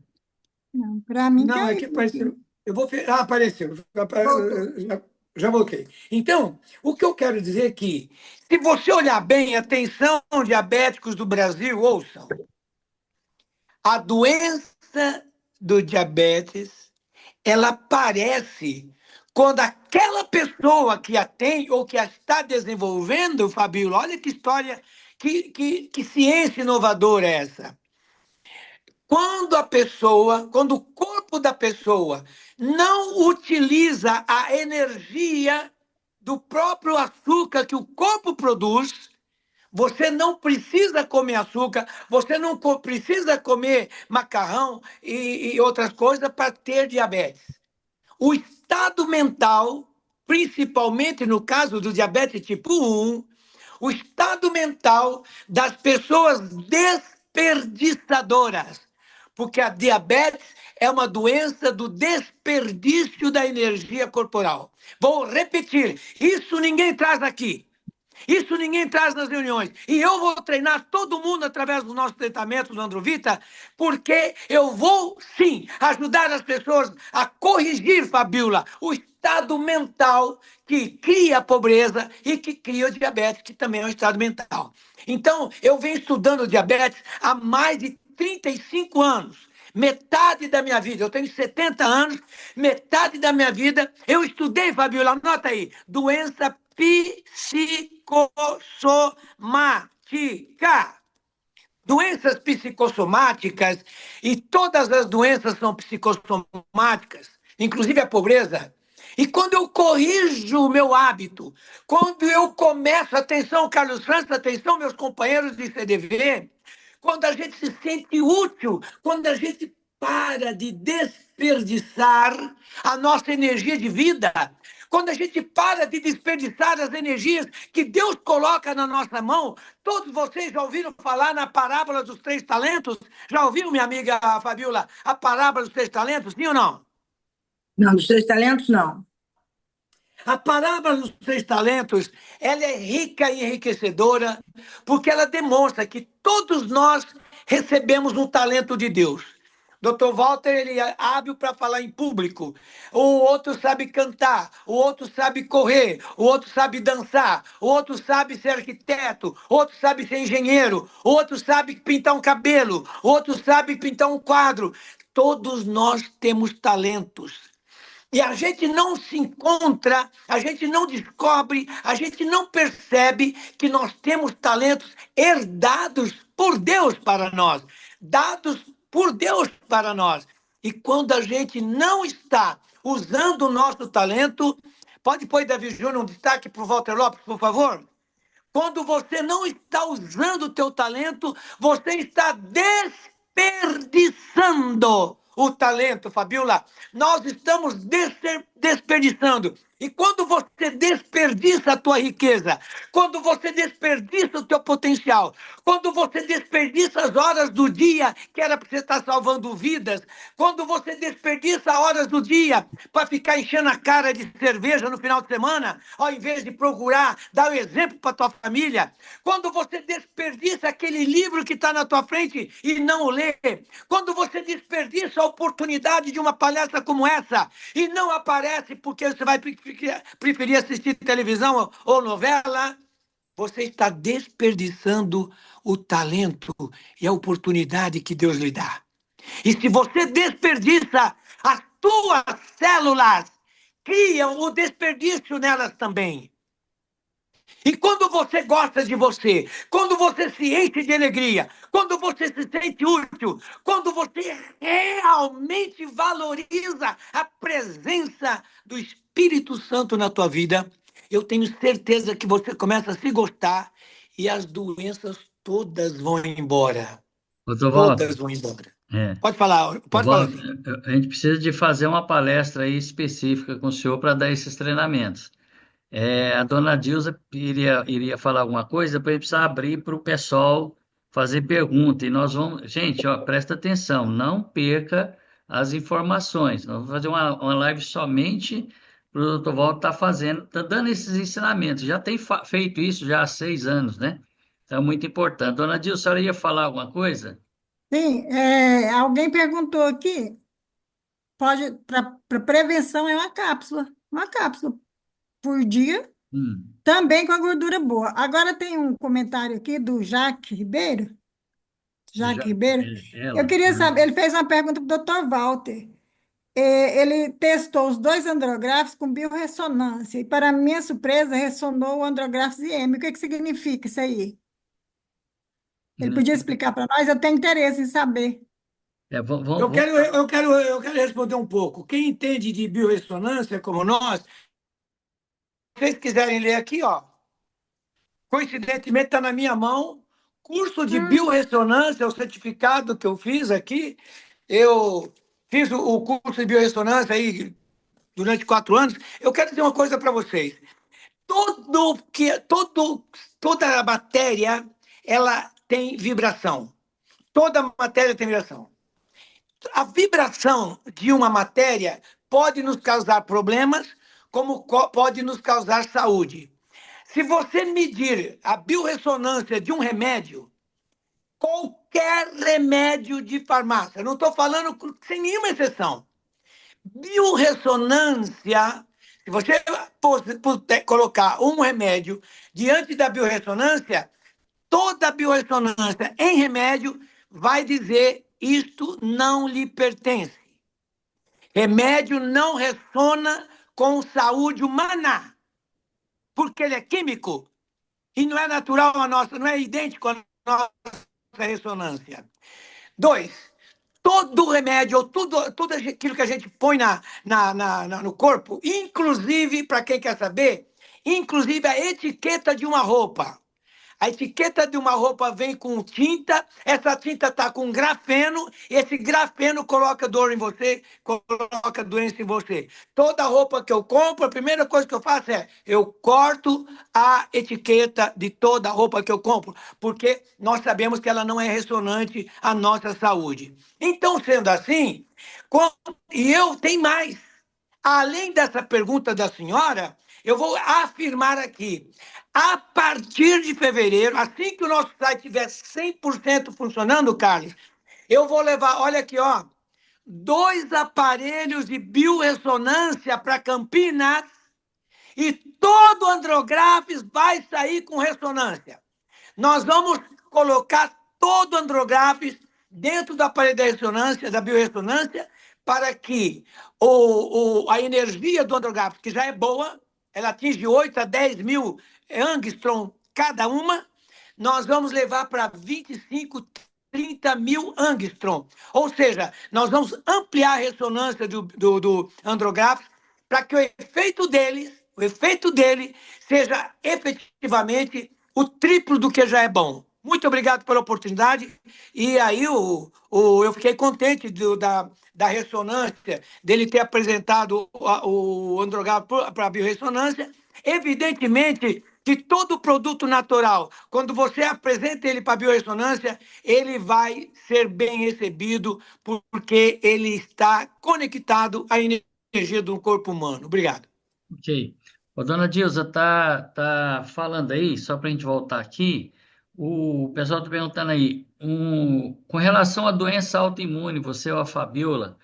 Não, para mim Não, aqui caiu aqui. apareceu. Eu vou. Apareceu. Voltou. Já voltei. Então, o que eu quero dizer é que, se você olhar bem, atenção, diabéticos do Brasil, ouçam. A doença do diabetes, ela aparece quando aquela pessoa que a tem ou que a está desenvolvendo, Fabíola, olha que história, que ciência inovadora é essa. quando o corpo da pessoa não utiliza a energia do próprio açúcar que o corpo produz, você não precisa comer açúcar, você não precisa comer macarrão e outras coisas para ter diabetes. O estado mental, principalmente no caso do diabetes tipo 1, o estado mental das pessoas desperdiçadoras, porque a diabetes é uma doença do desperdício da energia corporal. Vou repetir, isso ninguém traz aqui. Isso ninguém traz nas reuniões. E eu vou treinar todo mundo através dos nossos tratamentos do Androvita, porque eu vou, sim, ajudar as pessoas a corrigir, Fabiola, o estado mental que cria a pobreza e que cria o diabetes, que também é um estado mental. Então, eu venho estudando diabetes há mais de 35 anos. Metade da minha vida, eu tenho 70 anos, metade da minha vida eu estudei, Fabiola, anota aí, doença psicossomática. Doenças psicossomáticas, e todas as doenças são psicossomáticas, inclusive a pobreza. E quando eu corrijo o meu hábito, quando eu começo, atenção, Carlos França, atenção, meus companheiros de CDV, quando a gente se sente útil, quando a gente para de desperdiçar a nossa energia de vida, quando a gente para de desperdiçar as energias que Deus coloca na nossa mão. Todos vocês já ouviram falar na parábola dos 3 talentos? Já ouviram, minha amiga Fabiola, a parábola dos 3 talentos, sim ou não? Não, dos 3 talentos, não. A parábola dos 3 talentos, ela é rica e enriquecedora, porque ela demonstra que todos nós recebemos um talento de Deus. Dr. Walter, ele é hábil para falar em público. O outro sabe cantar, o outro sabe correr, o outro sabe dançar, o outro sabe ser arquiteto, o outro sabe ser engenheiro, o outro sabe pintar um cabelo, o outro sabe pintar um quadro. Todos nós temos talentos. E a gente não se encontra, a gente não descobre, a gente não percebe que nós temos talentos herdados por Deus para nós, dados por Deus para nós. E quando a gente não está usando o nosso talento, pode pôr, Davi Júnior, um destaque para o Walter Lopes, por favor? Quando você não está usando o teu talento, você está desperdiçando o talento, Fabiola. Nós estamos desperdiçando. E quando você desperdiça a tua riqueza, quando você desperdiça o teu potencial, quando você desperdiça as horas do dia que era para você estar salvando vidas, quando você desperdiça horas do dia para ficar enchendo a cara de cerveja no final de semana, ao invés de procurar dar o exemplo para tua família, quando você desperdiça aquele livro que está na tua frente e não o lê, quando você desperdiça a oportunidade de uma palestra como essa e não aparece porque você vai preferir assistir televisão ou novela, você está desperdiçando o talento e a oportunidade que Deus lhe dá. E se você desperdiça, as tuas células criam o desperdício nelas também. E quando você gosta de você, quando você se enche de alegria, quando você se sente útil, quando você realmente valoriza a presença do Espírito Santo na tua vida, eu tenho certeza que você começa a se gostar e as doenças todas vão embora. Doutor Walter, Todas vão embora. é, Pode falar Walter, assim. a gente precisa de fazer uma palestra aí específica com o senhor para dar esses treinamentos. A dona Dilza iria falar alguma coisa, depois a gente precisa abrir para o pessoal fazer pergunta. E nós vamos. Gente, ó, presta atenção, não perca as informações. Nós vamos fazer uma live somente para o doutor Walter estar fazendo, está dando esses ensinamentos. Já tem feito isso já há 6 anos, né? Então, é muito importante. Dona Dilza, a senhora ia falar alguma coisa? Sim, alguém perguntou aqui, pode, para prevenção é uma cápsula por dia, Hum, também com a gordura boa. Agora tem um comentário aqui do já, Jaque Ribeiro. Eu ela. queria saber, ele fez uma pergunta para o Dr. Walter. Ele testou os dois andrográficos com biorressonância e, para minha surpresa, ressonou o andrográfico IM. O que significa isso aí? Ele podia explicar para nós? Eu tenho interesse em saber. Eu Vamos, quero, eu quero responder um pouco. Quem entende de biorressonância, como nós, se vocês quiserem ler aqui, ó, coincidentemente está na minha mão, curso de biorressonância, o certificado que eu fiz aqui. Eu fiz o curso de biorressonância aí durante 4 anos. Eu quero dizer uma coisa para vocês. Toda a matéria, ela tem vibração. Toda matéria tem vibração. A vibração de uma matéria pode nos causar problemas, como pode nos causar saúde. Se você medir a biorressonância de um remédio, qualquer remédio de farmácia, não estou falando sem nenhuma exceção, biorressonância, se você puder colocar um remédio diante da biorressonância, toda a biorressonância em remédio vai dizer isto não lhe pertence. Remédio não ressona com saúde humana, porque ele é químico e não é natural a nossa, não é idêntico à nossa ressonância. 2, todo remédio, ou tudo aquilo que a gente põe no corpo, inclusive, para quem quer saber, inclusive a etiqueta de uma roupa. A etiqueta de uma roupa vem com tinta, essa tinta está com grafeno, esse grafeno coloca dor em você, coloca doença em você. Toda roupa que eu compro, a primeira coisa que eu faço é eu corto a etiqueta de toda roupa que eu compro, porque nós sabemos que ela não é ressonante à nossa saúde. Então, sendo assim, e eu tenho mais. Além dessa pergunta da senhora, eu vou afirmar aqui. A partir de fevereiro, assim que o nosso site estiver 100% funcionando, Carlos, eu vou levar, olha aqui, ó, 2 aparelhos de biorressonância para Campinas e todo Andrografes vai sair com ressonância. Nós vamos colocar todo Andrografes dentro do aparelho da ressonância, da biorressonância, para que a energia do Andrografes, que já é boa, ela atinge 8 a 10 mil angstrom cada uma, nós vamos levar para 25, 30 mil angstrom. Ou seja, nós vamos ampliar a ressonância do Andrografes para que o efeito dele seja efetivamente o triplo do que já é bom. Muito obrigado pela oportunidade. E aí eu fiquei contente da ressonância, dele ter apresentado o Andrografo para a biorressonância. Evidentemente que todo produto natural, quando você apresenta ele para a biorressonância, ele vai ser bem recebido, porque ele está conectado à energia do corpo humano. Obrigado. ok. Ô, dona Dilza, tá falando aí, só para a gente voltar aqui, o pessoal está perguntando aí, com relação à doença autoimune, você ou a Fabiola,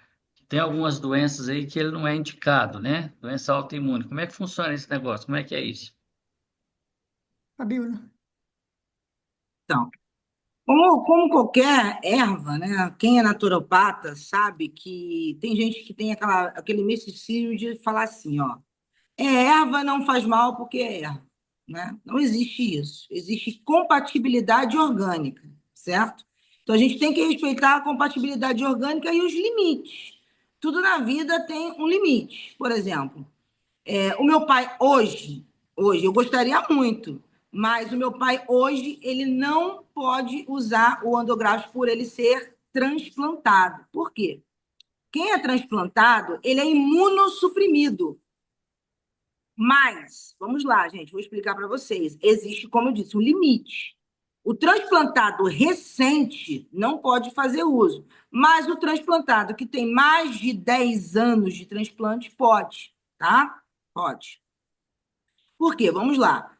tem algumas doenças aí que ele não é indicado, né? Doença autoimune. Como é que funciona esse negócio? Como é que é isso? Fabiola. Então, como qualquer erva, né? Quem é naturopata sabe que tem gente que tem aquele misticismo de falar assim, ó, erva não faz mal porque é erva, né? Não existe isso. Existe compatibilidade orgânica, certo? Então a gente tem que respeitar a compatibilidade orgânica e os limites. Tudo na vida tem um limite. Por exemplo, o meu pai hoje, eu gostaria muito, mas o meu pai hoje, ele não pode usar o Andográfico por ele ser transplantado. Por quê? Quem é transplantado, ele é imunossuprimido. Mas, vamos lá, gente, vou explicar para vocês. Existe, como eu disse, um limite. O transplantado recente não pode fazer uso, mas o transplantado que tem mais de 10 anos de transplante pode, tá? Pode. Por quê? Vamos lá.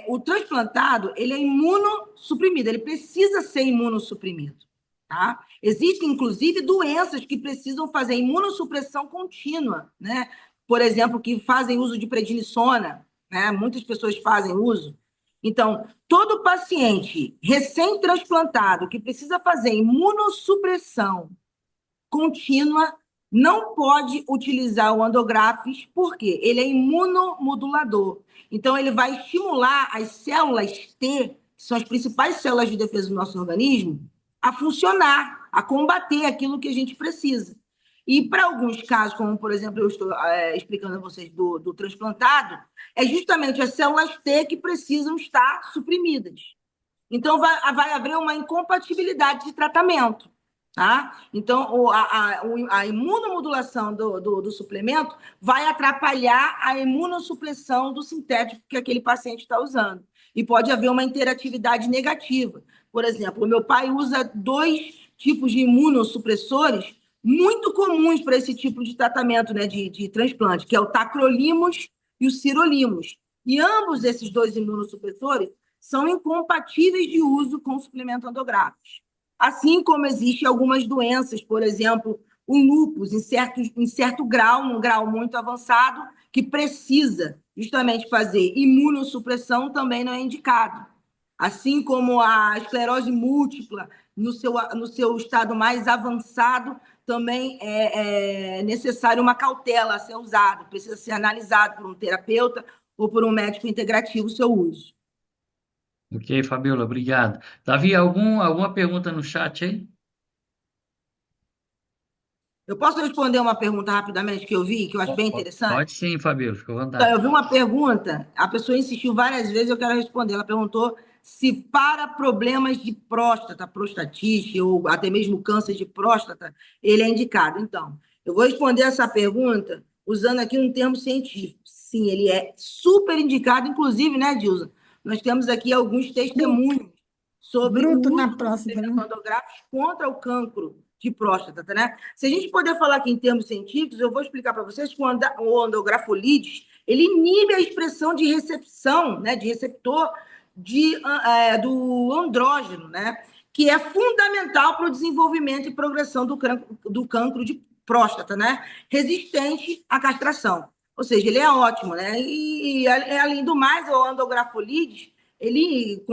O transplantado, ele é imunossuprimido, ele precisa ser imunossuprimido, tá? Existem, inclusive, doenças que precisam fazer imunossupressão contínua, né? Por exemplo, que fazem uso de prednisona, né? Muitas pessoas fazem uso. Então, todo paciente recém-transplantado que precisa fazer imunossupressão contínua não pode utilizar o Andográfis, porque ele é imunomodulador. Então, ele vai estimular as células T, que são as principais células de defesa do nosso organismo, a funcionar. a combater aquilo que a gente precisa. E para alguns casos, como por exemplo, eu estou explicando a vocês do transplantado, é justamente as células T que precisam estar suprimidas. Então, vai haver uma incompatibilidade de tratamento. Tá? Então, a imunomodulação do suplemento vai atrapalhar a imunossupressão do sintético que aquele paciente está usando. E pode haver uma interatividade negativa. Por exemplo, o meu pai usa 2 tipos de imunossupressores muito comuns para esse tipo de tratamento, né, de transplante, que é o tacrolimus e o sirolimus. E ambos esses 2 imunossupressores são incompatíveis de uso com suplemento endográfico. Assim como existem algumas doenças, por exemplo, o lúpus, em certo grau, num grau muito avançado, que precisa justamente fazer imunossupressão, também não é indicado. Assim como a esclerose múltipla, no seu estado mais avançado, também é necessário uma cautela a ser usado, precisa ser analisado por um terapeuta ou por um médico integrativo o seu uso. Ok, Fabiola, obrigado. Davi, alguma pergunta no chat aí? Eu posso responder uma pergunta rapidamente que eu vi, que eu acho bem Pode interessante? sim, Fabiola, fica à Então, eu vontade. vi uma pergunta, a pessoa insistiu várias vezes, eu quero responder. Ela perguntou se para problemas de próstata, prostatite ou até mesmo câncer de próstata, ele é indicado. Então, eu vou responder essa pergunta usando aqui um termo científico. Sim, ele é super indicado, inclusive, né, Dilza? Nós temos aqui alguns Bruto, testemunhos sobre o bruto na uso do próstata, suplemento né? endográfico contra o cancro de próstata, né? Se a gente puder falar aqui em termos científicos, eu vou explicar para vocês que o endografolídeos ele inibe a expressão de recepção, né, de receptor do andrógeno, né, que é fundamental para o desenvolvimento e progressão do cancro de próstata, né, resistente à castração. Ou seja, ele é ótimo, né? E além do mais, o endografolídeos, ele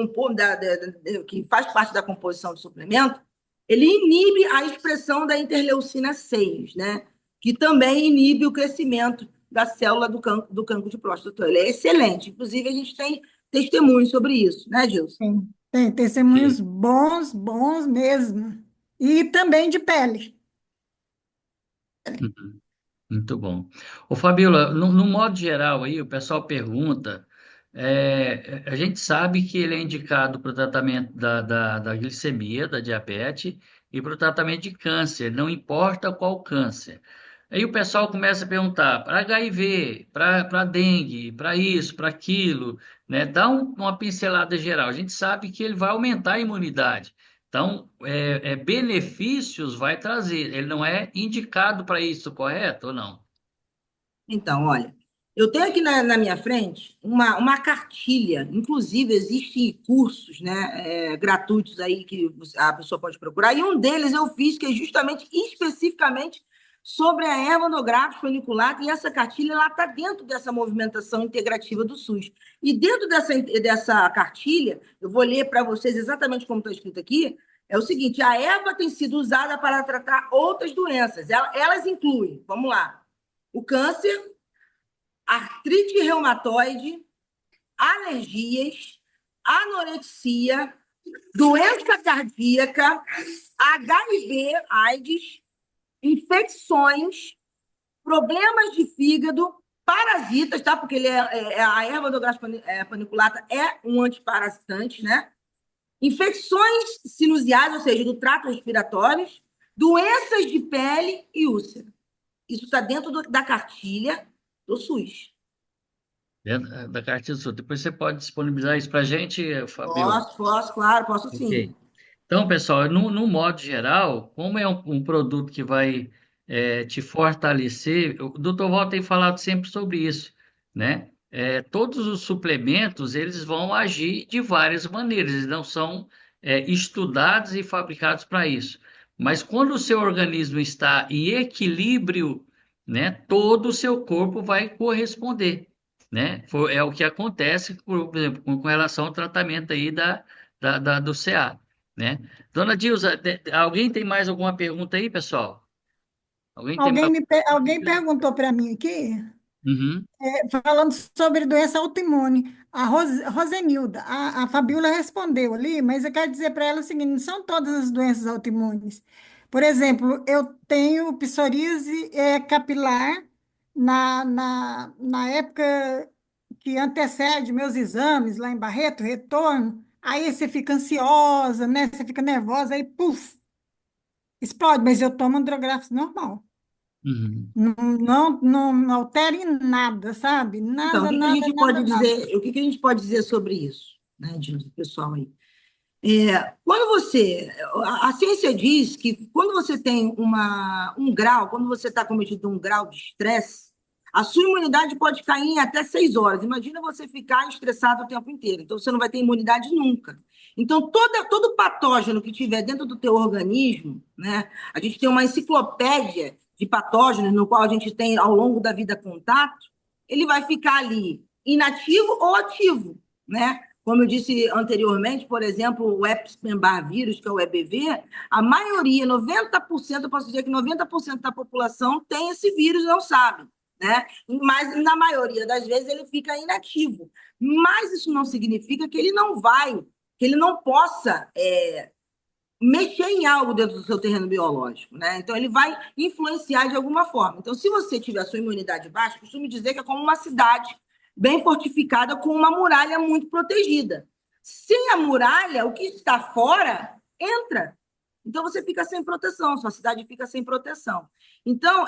que faz parte da composição do suplemento, ele inibe a expressão da interleucina 6, né? Que também inibe o crescimento da célula do cancro de próstata. Então, ele é excelente. Inclusive, a gente tem testemunhos sobre isso, né, Gilson? Tem testemunhos bons, bons mesmo. E também de pele. Uhum. Muito bom. Ô, Fabiola, no modo geral aí, o pessoal pergunta, a gente sabe que ele é indicado para o tratamento da glicemia, da diabetes, e para o tratamento de câncer, não importa qual câncer. Aí o pessoal começa a perguntar para HIV, para dengue, para isso, para aquilo, né? Dá uma pincelada geral. A gente sabe que ele vai aumentar a imunidade. Então, benefícios vai trazer. Ele não é indicado para isso, correto ou não? Então, olha, eu tenho aqui na minha frente uma cartilha, inclusive existem cursos, né, gratuitos aí que a pessoa pode procurar, e um deles eu fiz que é justamente, especificamente, sobre a erva endográfica funiculata, e essa cartilha está dentro dessa movimentação integrativa do SUS. E dentro dessa cartilha, eu vou ler para vocês exatamente como está escrito aqui, é o seguinte: a erva tem sido usada para tratar outras doenças. Elas incluem, vamos lá, o câncer, artrite reumatoide, alergias, anorexia, doença cardíaca, HIV, AIDS, infecções, problemas de fígado, parasitas, tá? Porque a erva do paniculata é um antiparasitante, né? Infecções sinusiais, ou seja, do trato respiratório, doenças de pele e úlcera. Isso está dentro da cartilha do SUS. Dentro da cartilha sua. Depois você pode disponibilizar isso para a gente, Fabiola. Posso, claro, posso sim. Ok. Então, pessoal, no modo geral, como é um produto que vai te fortalecer, o Dr. Walter tem falado sempre sobre isso, né? Todos os suplementos, eles vão agir de várias maneiras, eles não são estudados e fabricados para isso. Mas quando o seu organismo está em equilíbrio, né, todo o seu corpo vai corresponder, né? É o que acontece, por exemplo, com relação ao tratamento aí do CA, né? Dona Dilza, alguém tem mais alguma pergunta aí, pessoal? Alguém tem mais alguma Alguém dúvida? perguntou para mim aqui, Uhum. falando sobre doença autoimune. Rosenilda, a Fabiola respondeu ali, mas eu quero dizer para ela o seguinte: não são todas as doenças autoimunes. Por exemplo, eu tenho psoríase capilar na época que antecede meus exames lá em Barreto, retorno. Aí você fica ansiosa, né? Você fica nervosa, aí, puf, explode. Mas eu tomo Androgрафs normal. Uhum. Não altera em nada, sabe? Então, o Nada, que que a nada, gente nada, pode nada. dizer, o que que a gente pode dizer sobre isso, né, de pessoal aí? Quando você, a ciência diz que quando você tem um grau, quando você está cometido um grau de estresse, a sua imunidade pode cair em até 6 horas. Imagina você ficar estressado o tempo inteiro. Então, você não vai ter imunidade nunca. Então, todo patógeno que tiver dentro do teu organismo, né? A gente tem uma enciclopédia de patógenos no qual a gente tem, ao longo da vida, contato, ele vai ficar ali inativo ou ativo, né? Como eu disse anteriormente, por exemplo, o Epstein-Barr vírus, que é o EBV, a maioria, 90%, eu posso dizer que 90% da população tem esse vírus e não sabe, né? Mas na maioria das vezes ele fica inativo. Mas isso não significa que ele não vai, que ele não possa mexer em algo dentro do seu terreno biológico, né? Então ele vai influenciar de alguma forma. Então, se você tiver a sua imunidade baixa, costumo dizer que é como uma cidade bem fortificada com uma muralha muito protegida. Sem a muralha, o que está fora entra. Então você fica sem proteção, sua cidade fica sem proteção. Então,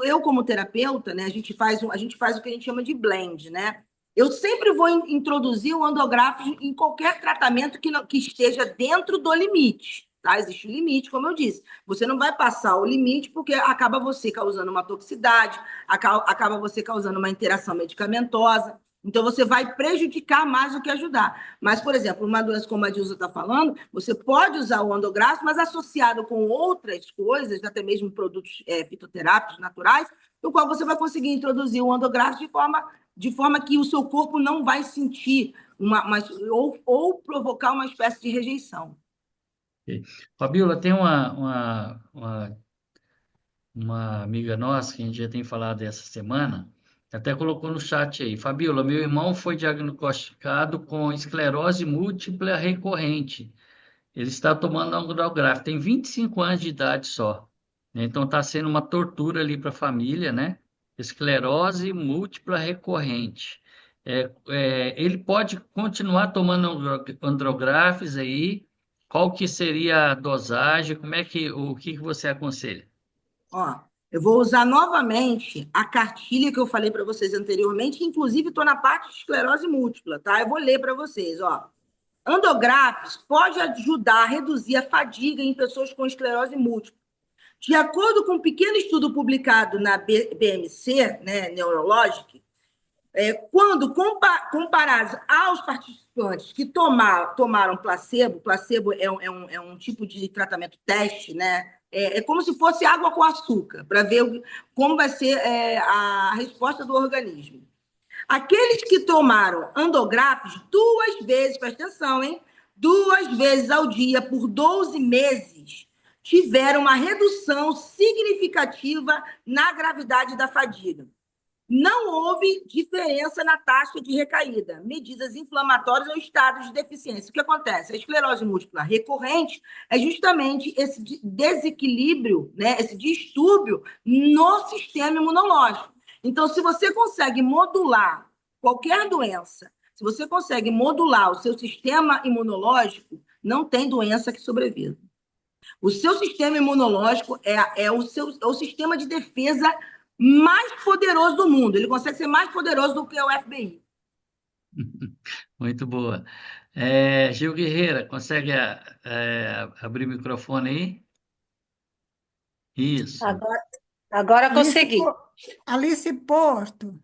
eu como terapeuta, né, a gente faz o que a gente chama de blend, né? Eu sempre vou introduzir o andográfico em qualquer tratamento que esteja dentro do limite. Tá? Existe um limite, como eu disse. Você não vai passar o limite porque acaba você causando uma toxicidade, acaba você causando uma interação medicamentosa. Então, você vai prejudicar mais do que ajudar. Mas, por exemplo, uma doença como a Dilsa está falando, você pode usar o andográfico, mas associado com outras coisas, até mesmo produtos fitoterápicos naturais, no qual você vai conseguir introduzir o andográfico de forma que o seu corpo não vai sentir ou provocar uma espécie de rejeição. Ok. Fabiola, tem uma amiga nossa que a gente já tem falado essa semana, até colocou no chat aí. Fabiola, meu irmão foi diagnosticado com esclerose múltipla recorrente. Ele está tomando Andrográfico, tem 25 anos de idade só, né? Então está sendo uma tortura ali para a família, né? Esclerose múltipla recorrente. Ele pode continuar tomando Andrográficos aí? Qual que seria a dosagem? O que que você aconselha? Ó, eu vou usar novamente a cartilha que eu falei para vocês anteriormente, que inclusive estou na parte de esclerose múltipla, tá? Eu vou ler para vocês, ó. Andográficos pode ajudar a reduzir a fadiga em pessoas com esclerose múltipla. De acordo com um pequeno estudo publicado na BMC, né, Neurologic, quando comparados aos participantes que tomaram placebo é um tipo de tratamento teste, né? É como se fosse água com açúcar, para ver como vai ser a resposta do organismo. Aqueles que tomaram andográficos 2 vezes, presta atenção, hein? 2 vezes ao dia por 12 meses, tiveram uma redução significativa na gravidade da fadiga. Não houve diferença na taxa de recaída, medidas inflamatórias ou estados de deficiência. O que acontece? A esclerose múltipla recorrente é justamente esse desequilíbrio, né, esse distúrbio no sistema imunológico. Então, se você consegue modular qualquer doença, se você consegue modular o seu sistema imunológico, não tem doença que sobreviva. O seu sistema imunológico é o sistema de defesa mais poderoso do mundo. Ele consegue ser mais poderoso do que o FBI. Muito boa. Gil Guerreira, consegue abrir o microfone aí? Isso. Agora, agora Alice, consegui. Alice Porto,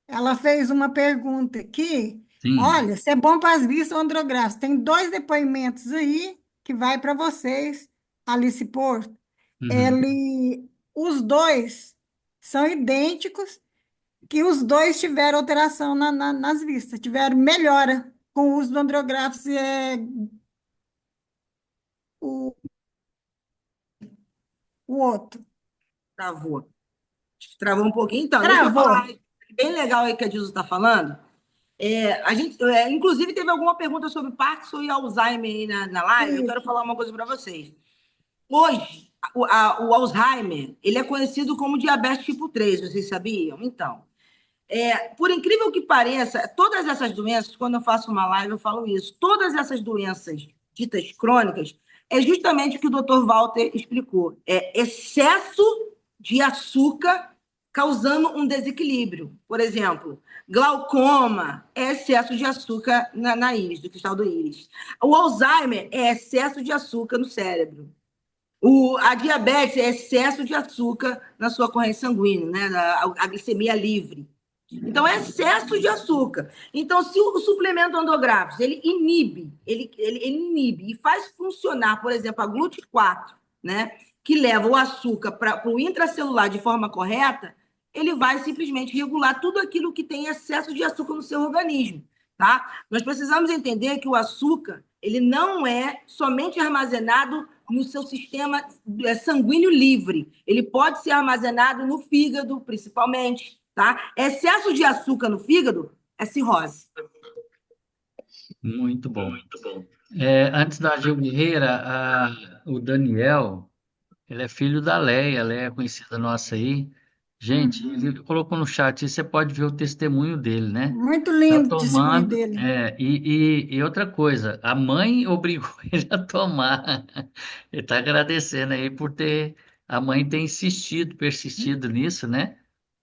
ela fez uma pergunta aqui. Sim. Olha, se é bom para as vistas ou andrográficos. Tem dois depoimentos aí que vai para vocês, Alice Porto. Uhum. Os dois são idênticos, que os dois tiveram alteração nas vistas, tiveram melhora com o uso do andrográficos. O, o outro. Travou. Travou um pouquinho. Então, deixa eu Travou. falar bem legal aí que a Dilson está falando. A gente, inclusive, teve alguma pergunta sobre Parkinson e Alzheimer aí na live. Eu quero falar uma coisa para vocês. Hoje, o Alzheimer, ele é conhecido como diabetes tipo 3, vocês sabiam? Então, por incrível que pareça, todas essas doenças, quando eu faço uma live, eu falo isso, todas essas doenças ditas crônicas, é justamente o que o Dr. Walter explicou. É excesso de açúcar causando um desequilíbrio. Por exemplo, glaucoma é excesso de açúcar na íris, do cristal do íris. O Alzheimer é excesso de açúcar no cérebro. A diabetes é excesso de açúcar na sua corrente sanguínea, né? A glicemia livre. Então, é excesso de açúcar. Então, se o suplemento endográfico ele inibe e faz funcionar, por exemplo, a GLUT4, né? Que leva o açúcar para o intracelular de forma correta, ele vai simplesmente regular tudo aquilo que tem excesso de açúcar no seu organismo. Tá? Nós precisamos entender que o açúcar ele não é somente armazenado no seu sistema sanguíneo livre. Ele pode ser armazenado no fígado, principalmente. Tá? Excesso de açúcar no fígado é cirrose. Muito bom. Antes da Gil Guerreira, o Daniel, ele é filho da Leia, a Leia é conhecida nossa aí. Gente, ele colocou no chat, e você pode ver o testemunho dele, né? Muito Tá lindo o testemunho tomando, dele. e outra coisa, a mãe obrigou ele a tomar. Ele está agradecendo aí a mãe ter insistido, persistido nisso, né?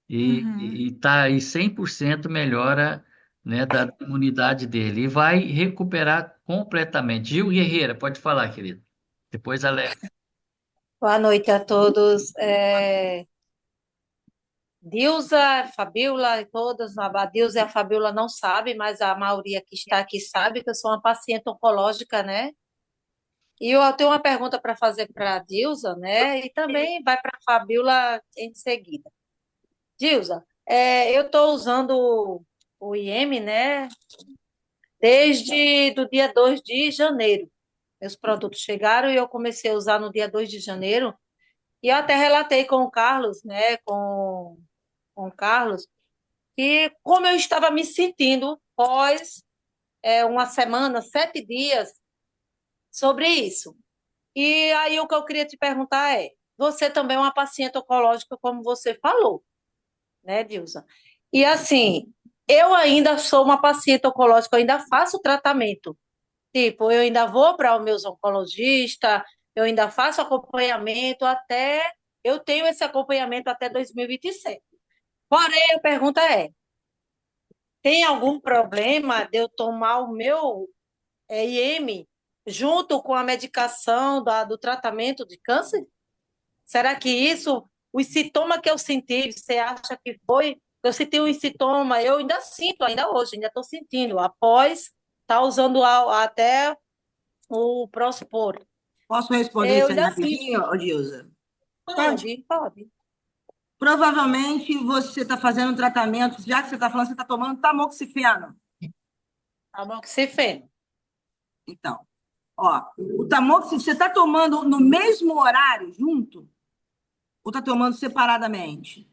E tá aí 100% melhora, né, da imunidade dele. E vai recuperar completamente. Gil Guerreira, pode falar, querido. Depois a Léa. Boa noite a todos. Dilza, Fabiola, todas. A Dilza e a Fabiola não sabem, mas a maioria que está aqui sabe que eu sou uma paciente oncológica, né? E eu tenho uma pergunta para fazer para a Dilza, né? E também vai para a Fabiola em seguida. Dilza, eu estou usando o IM, né? Desde do dia 2 de janeiro. Meus produtos chegaram e eu comecei a usar no dia 2 de janeiro. E eu até relatei com o Carlos, né? Com o Carlos, que como eu estava me sentindo pós uma semana, 7 dias, sobre isso. E aí o que eu queria te perguntar você também é uma paciente oncológica, como você falou, né, Dilsa? E assim, eu ainda sou uma paciente oncológica, eu ainda faço tratamento. Tipo, eu ainda vou para o meu oncologista, eu ainda faço acompanhamento eu tenho esse acompanhamento até 2027. Porém, a pergunta tem algum problema de eu tomar o meu IM junto com a medicação do tratamento de câncer? Será que os sintomas que eu senti, você acha que foi? Eu senti um sintoma, eu ainda sinto, ainda hoje, ainda estou sentindo, após estar usando até o Prospor. Posso responder Eu isso aí ainda sinto. rapidinho, Dilza? Pode. Provavelmente você está fazendo um tratamento, já que você está falando, você está tomando tamoxifeno. Tamoxifeno. Então, o tamoxifeno, você está tomando no mesmo horário junto? Ou está tomando separadamente?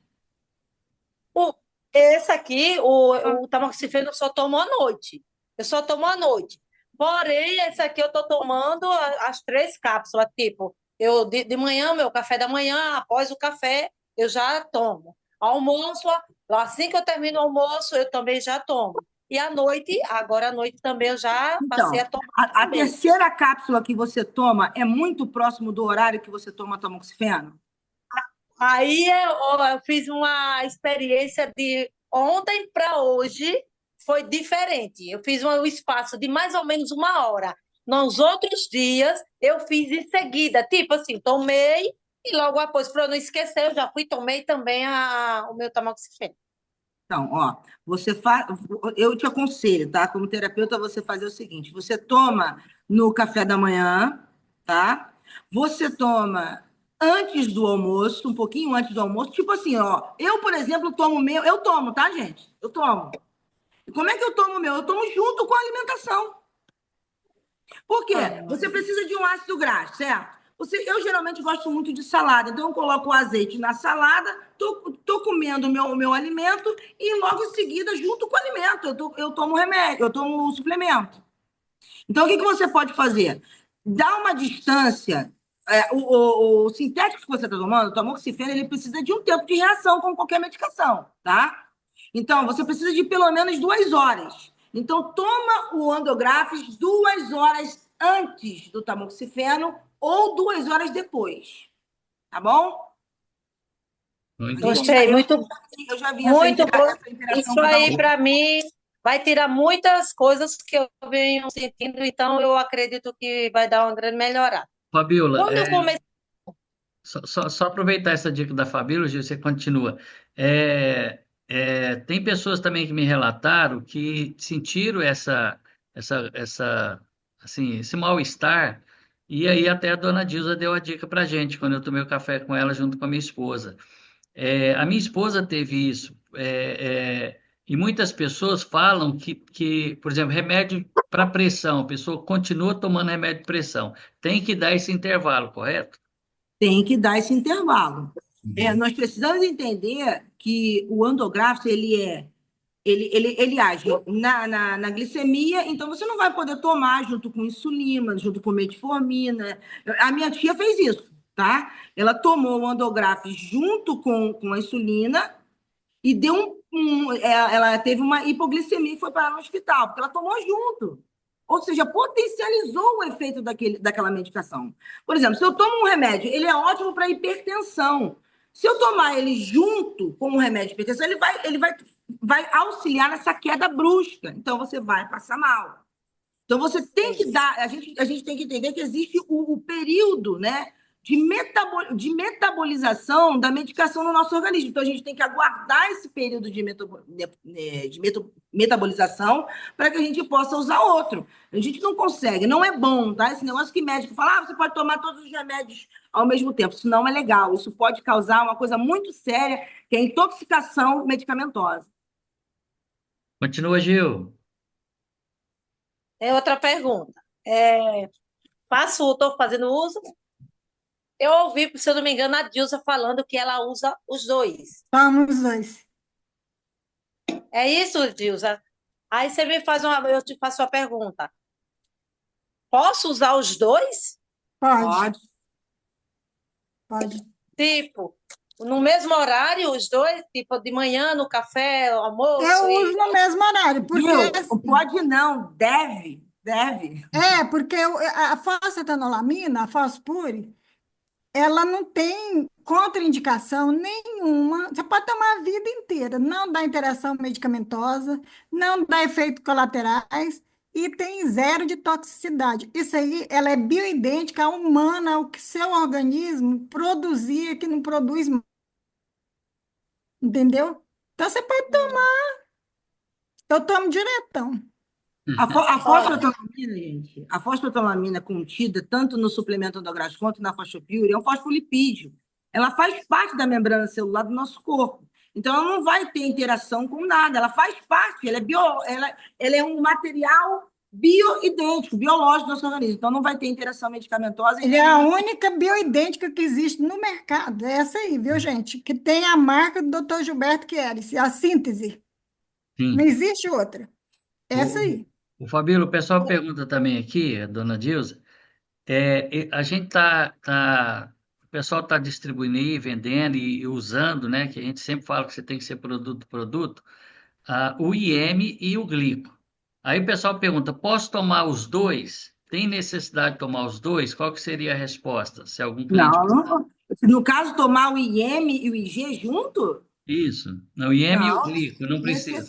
Esse aqui, o tamoxifeno, eu só tomo à noite. Eu só tomo à noite. Porém, esse aqui eu estou tomando as 3 cápsulas. Tipo, eu de manhã, meu café da manhã, após o café, eu já tomo. Almoço, assim que eu termino o almoço, eu também já tomo. E agora à noite também eu já passei a tomar. A terceira cápsula que você toma é muito próximo do horário que você toma tamoxifeno? Aí eu fiz uma experiência de ontem para hoje, foi diferente. Eu fiz um espaço de mais ou menos 1 hora. Nos outros dias, eu fiz em seguida. Tipo assim, tomei e logo após, para eu não esquecer, eu já tomei também o meu tamoxifeno. Então, eu te aconselho, tá? Como terapeuta, você fazer o seguinte: você toma no café da manhã, tá? Você toma antes do almoço, um pouquinho antes do almoço. Tipo assim, eu, por exemplo, eu tomo, tá, gente? Eu tomo. E como é que eu tomo o meu? Eu tomo junto com a alimentação. Por quê? Você precisa de um ácido graxo, certo? Eu geralmente gosto muito de salada, então eu coloco o azeite na salada, tô comendo o meu alimento e logo em seguida, junto com o alimento, eu tomo remédio, eu tomo suplemento. Então, o que você pode fazer? Dá uma distância. O sintético que você está tomando, o tamoxifeno, ele precisa de um tempo de reação, como qualquer medicação, tá? Então, você precisa de pelo menos 2 horas. Então, toma o Andográfis 2 horas antes do tamoxifeno ou 2 horas depois, tá bom? Muito bom. Gostei, Eu já vi muito bom. essa interação Isso aí, com para mim, vai tirar muitas coisas que eu venho sentindo, então eu acredito que vai dar uma grande melhorada. Fabiola, Quando eu comecei. só aproveitar essa dica da Fabíola, Gil, você continua. Tem pessoas também que me relataram que sentiram assim, esse mal-estar, e aí até a dona Dilza deu a dica para gente, quando eu tomei o café com ela junto com a minha esposa. A minha esposa teve isso, e muitas pessoas falam que, por exemplo, remédio para pressão, a pessoa continua tomando remédio de pressão, tem que dar esse intervalo, correto? Tem que dar esse intervalo. Uhum. Nós precisamos entender que o andográfico, ele age na glicemia, então você não vai poder tomar junto com insulina, junto com metformina. A minha tia fez isso, tá? Ela tomou o andográfico junto com a insulina e ela teve uma hipoglicemia e foi parar no hospital, porque ela tomou junto. Ou seja, potencializou o efeito daquela medicação. Por exemplo, se eu tomo um remédio, ele é ótimo para hipertensão. Se eu tomar ele junto com o remédio de hipertensão, vai auxiliar nessa queda brusca. Então, você vai passar mal. Então, você tem que dar... A gente tem que entender que existe o período, né, de metabolização da medicação no nosso organismo. Então, a gente tem que aguardar esse período de metabolização para que a gente possa usar outro. A gente não consegue, não é bom, tá? Esse negócio que médico fala, você pode tomar todos os remédios ao mesmo tempo. Isso não é legal. Isso pode causar uma coisa muito séria, que é a intoxicação medicamentosa. Continua, Gil. É outra pergunta. Estou fazendo uso. Eu ouvi, se eu não me engano, a Dilsa falando que ela usa os dois. Vamos os dois. É isso, Dilsa? Aí você me faz eu te faço uma pergunta. Posso usar os dois? Pode. Pode. Tipo, no mesmo horário, os dois? Tipo, de manhã, no café, almoço? Eu uso no mesmo horário, porque Viu? Pode não, deve. porque a fosfetanolamina, a Fospure, ela não tem contraindicação nenhuma. Você pode tomar a vida inteira, não dá interação medicamentosa, não dá efeitos colaterais e tem zero de toxicidade. Isso aí, ela é bioidêntica à humana, ao que seu organismo produzia, que não produz mais. Entendeu? Então, você pode tomar. Eu tomo diretão. A fosfetanolamina, gente, a fosfetanolamina contida tanto no suplemento endográfico quanto na fosfopure é um fosfolipídio. Ela faz parte da membrana celular do nosso corpo. Então, ela não vai ter interação com nada. Ela faz parte, ela é um material bioidêntico, biológico do nosso organismo. Então, não vai ter interação medicamentosa. Ele é a única bioidêntica que existe no mercado. É essa aí, viu, gente? Que tem a marca do Dr. Gilberto Queires, a síntese. Sim. Não existe outra. Essa aí. O Fabíola, o pessoal pergunta também aqui, a dona Dilza, a gente o pessoal está distribuindo aí, vendendo e usando, né? Que a gente sempre fala que você tem que ser produto, o IM e o glico. Aí o pessoal pergunta, posso tomar os dois? Tem necessidade de tomar os dois? Qual que seria a resposta? Se algum cliente... Não. No caso, tomar o IM e o IG junto? Isso, o IM e o Não, glico, não precisa.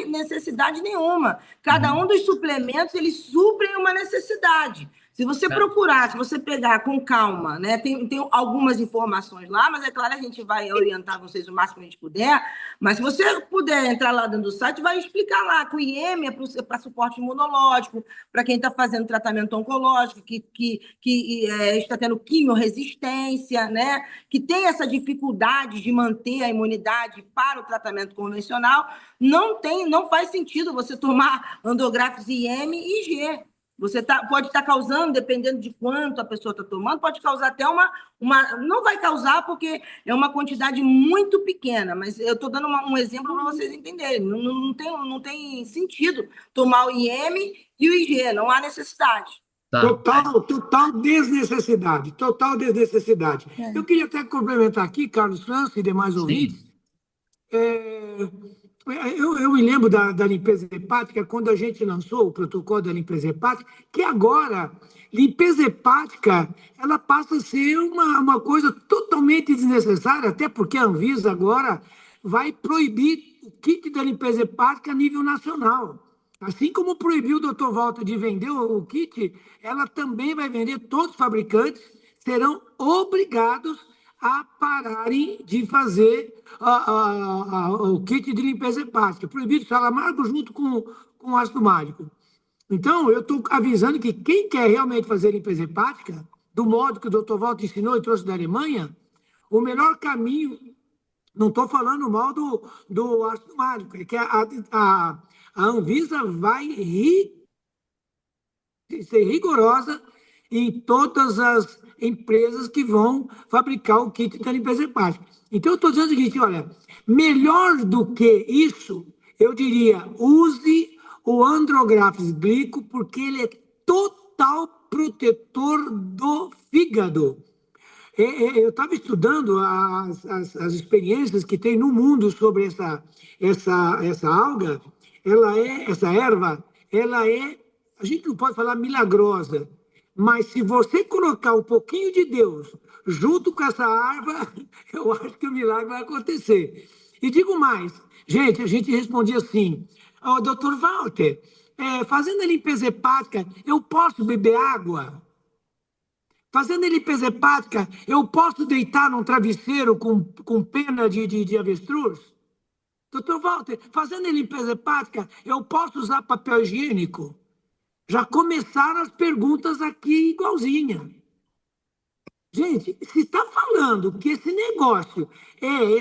necessidade nenhuma. Cada um dos suplementos, eles suprem uma necessidade. Se você procurar, se você pegar com calma, né? Tem algumas informações lá, mas é claro, a gente vai orientar vocês o máximo que a gente puder. Mas se você puder entrar lá dentro do site, vai explicar lá que o IEM é para suporte imunológico, para quem está fazendo tratamento oncológico, que está tendo quimiorresistência, né? Que tem essa dificuldade de manter a imunidade para o tratamento convencional. Não faz sentido você tomar Andográfis IM e IG. Pode estar causando, dependendo de quanto a pessoa está tomando, pode causar até não vai causar porque é uma quantidade muito pequena, mas eu estou dando um exemplo para vocês entenderem. Não tem sentido tomar o IM e o IG, não há necessidade. Tá. Total desnecessidade, total desnecessidade. Eu queria até complementar aqui, Carlos França e demais ouvintes. Sim. Eu me lembro da limpeza hepática, quando a gente lançou o protocolo da limpeza hepática, que agora, limpeza hepática, ela passa a ser uma coisa totalmente desnecessária, até porque a Anvisa agora vai proibir o kit da limpeza hepática a nível nacional. Assim como proibiu o Dr. Walter de vender o kit, ela também vai vender, todos os fabricantes serão obrigados a pararem de fazer o kit de limpeza hepática. Proibido sal amargo junto com ácido mágico. Então, eu estou avisando que quem quer realmente fazer limpeza hepática, do modo que o Dr. Walter ensinou e trouxe da Alemanha, o melhor caminho, não estou falando mal do ácido mágico, é que a Anvisa vai ser rigorosa em todas as empresas que vão fabricar o kit da limpeza hepática. Então, eu estou dizendo o seguinte, olha, melhor do que isso, eu diria, use o Andrographis Glico, porque ele é total protetor do fígado. Eu estava estudando as experiências que tem no mundo sobre essa alga, essa erva, a gente não pode falar milagrosa, mas se você colocar um pouquinho de Deus junto com essa erva, eu acho que o milagre vai acontecer. E digo mais, gente, a gente respondia assim, doutor Walter, fazendo a limpeza hepática, eu posso beber água? Fazendo a limpeza hepática, eu posso deitar num travesseiro com pena de avestruz? Doutor Walter, fazendo a limpeza hepática, eu posso usar papel higiênico? Já começaram as perguntas aqui igualzinha. Gente, se está falando que esse negócio é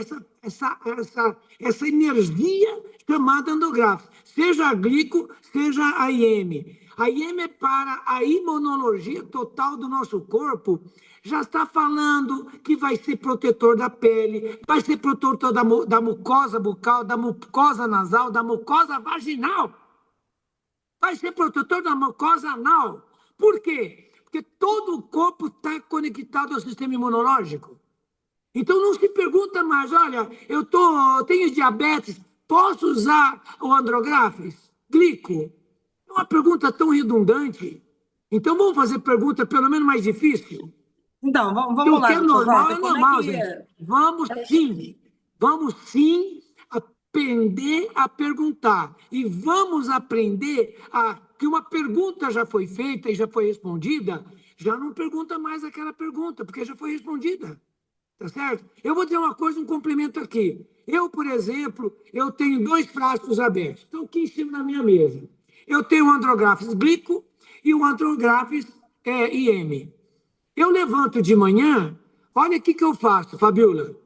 essa energia chamada endográfica, seja a glico, seja a IM. A IM é para a imunologia total do nosso corpo. Já está falando que vai ser protetor da pele, vai ser protetor da mucosa bucal, da mucosa nasal, da mucosa vaginal. Vai ser protetor da mucosa anal. Por quê? Porque todo o corpo está conectado ao sistema imunológico. Então não se pergunta mais, olha, eu tenho diabetes, posso usar o Andrographis Glico? É uma pergunta tão redundante. Então vamos fazer pergunta pelo menos mais difícil. Então, vamos lá, que é normal, Walter, é normal, gente. Vamos sim aprender a perguntar. E vamos aprender que uma pergunta já foi feita e já foi respondida, já não pergunta mais aquela pergunta, porque já foi respondida. Tá certo? Eu vou dizer uma coisa, um complemento aqui. Eu, por exemplo, eu tenho 2 frascos abertos. Estão aqui em cima da minha mesa. Eu tenho o Andrographis Glico e o Andrographis IM. Eu levanto de manhã, olha o que eu faço, Fabiola.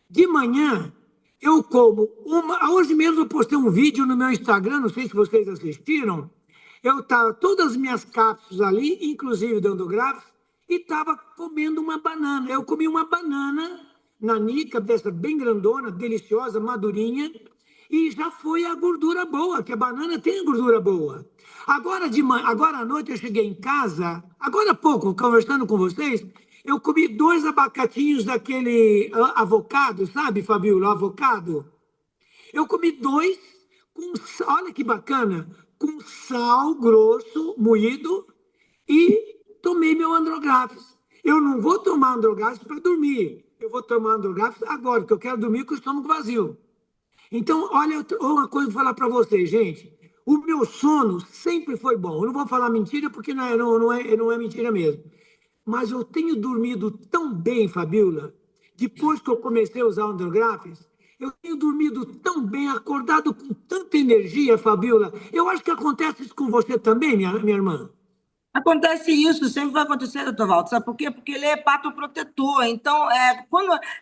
De manhã, eu como hoje mesmo eu postei um vídeo no meu Instagram, não sei se vocês assistiram. Eu estava todas as minhas cápsulas ali, inclusive do Andrographis, e estava comendo uma banana. Eu comi uma banana nanica, dessa bem grandona, deliciosa, madurinha, e já foi a gordura boa, que a banana tem gordura boa. Agora à noite eu cheguei em casa, agora há pouco, conversando com vocês, eu comi 2 abacatinhos daquele avocado, sabe, Fabiola, avocado? Eu comi 2 com, olha que bacana, com sal grosso, moído, e tomei meu Andrographis. Eu não vou tomar Andrographis para dormir, eu vou tomar Andrographis agora, porque eu quero dormir com o estômago vazio. Então, olha, uma coisa que eu vou falar para vocês, gente. O meu sono sempre foi bom. Eu não vou falar mentira, porque não é mentira mesmo. Mas eu tenho dormido tão bem, Fabiola, depois que eu comecei a usar o Andrographis, eu tenho dormido tão bem, acordado com tanta energia, Fabiola. Eu acho que acontece isso com você também, minha irmã. Acontece isso, sempre vai acontecer, doutor Walter. Sabe por quê? Porque ele é hepatoprotetor. Então,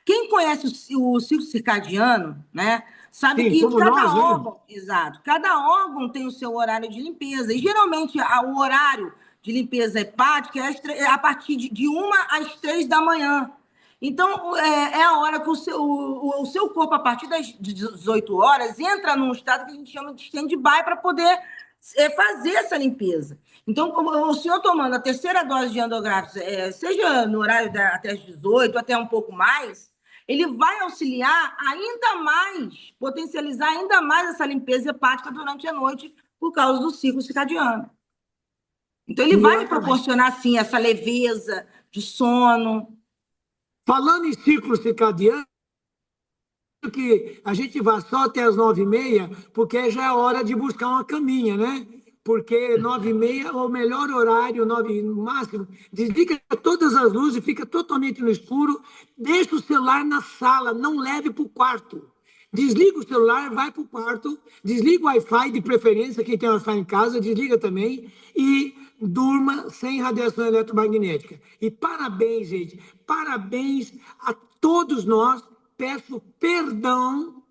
quem conhece o ciclo circadiano, né, sabe Sim, que como cada nós, né? órgão, exato, cada órgão tem o seu horário de limpeza. E geralmente o horário de limpeza hepática é a partir de 1 às 3 da manhã. Então, é a hora que o seu corpo, a partir das 18 horas, entra num estado que a gente chama de stand-by para poder fazer essa limpeza. Então, como o senhor tomando a terceira dose de endográficos, seja no horário até as 18, até um pouco mais, ele vai auxiliar ainda mais, potencializar ainda mais essa limpeza hepática durante a noite, por causa do ciclo circadiano. Então, ele E vai me proporcionar, sim, essa leveza de sono. falando em ciclo circadiano, que a gente vá só até as 9h30, porque já é hora de buscar uma caminha, né? Porque 9h30 é o melhor horário, 9 no máximo. Desliga todas as luzes, fica totalmente no escuro, deixa o celular na sala, não leve para o quarto. Desliga o celular, vai para o quarto, desliga o Wi-Fi de preferência, quem tem Wi-Fi em casa, desliga também, e durma sem radiação eletromagnética. E parabéns, gente, parabéns a todos nós. Peço perdão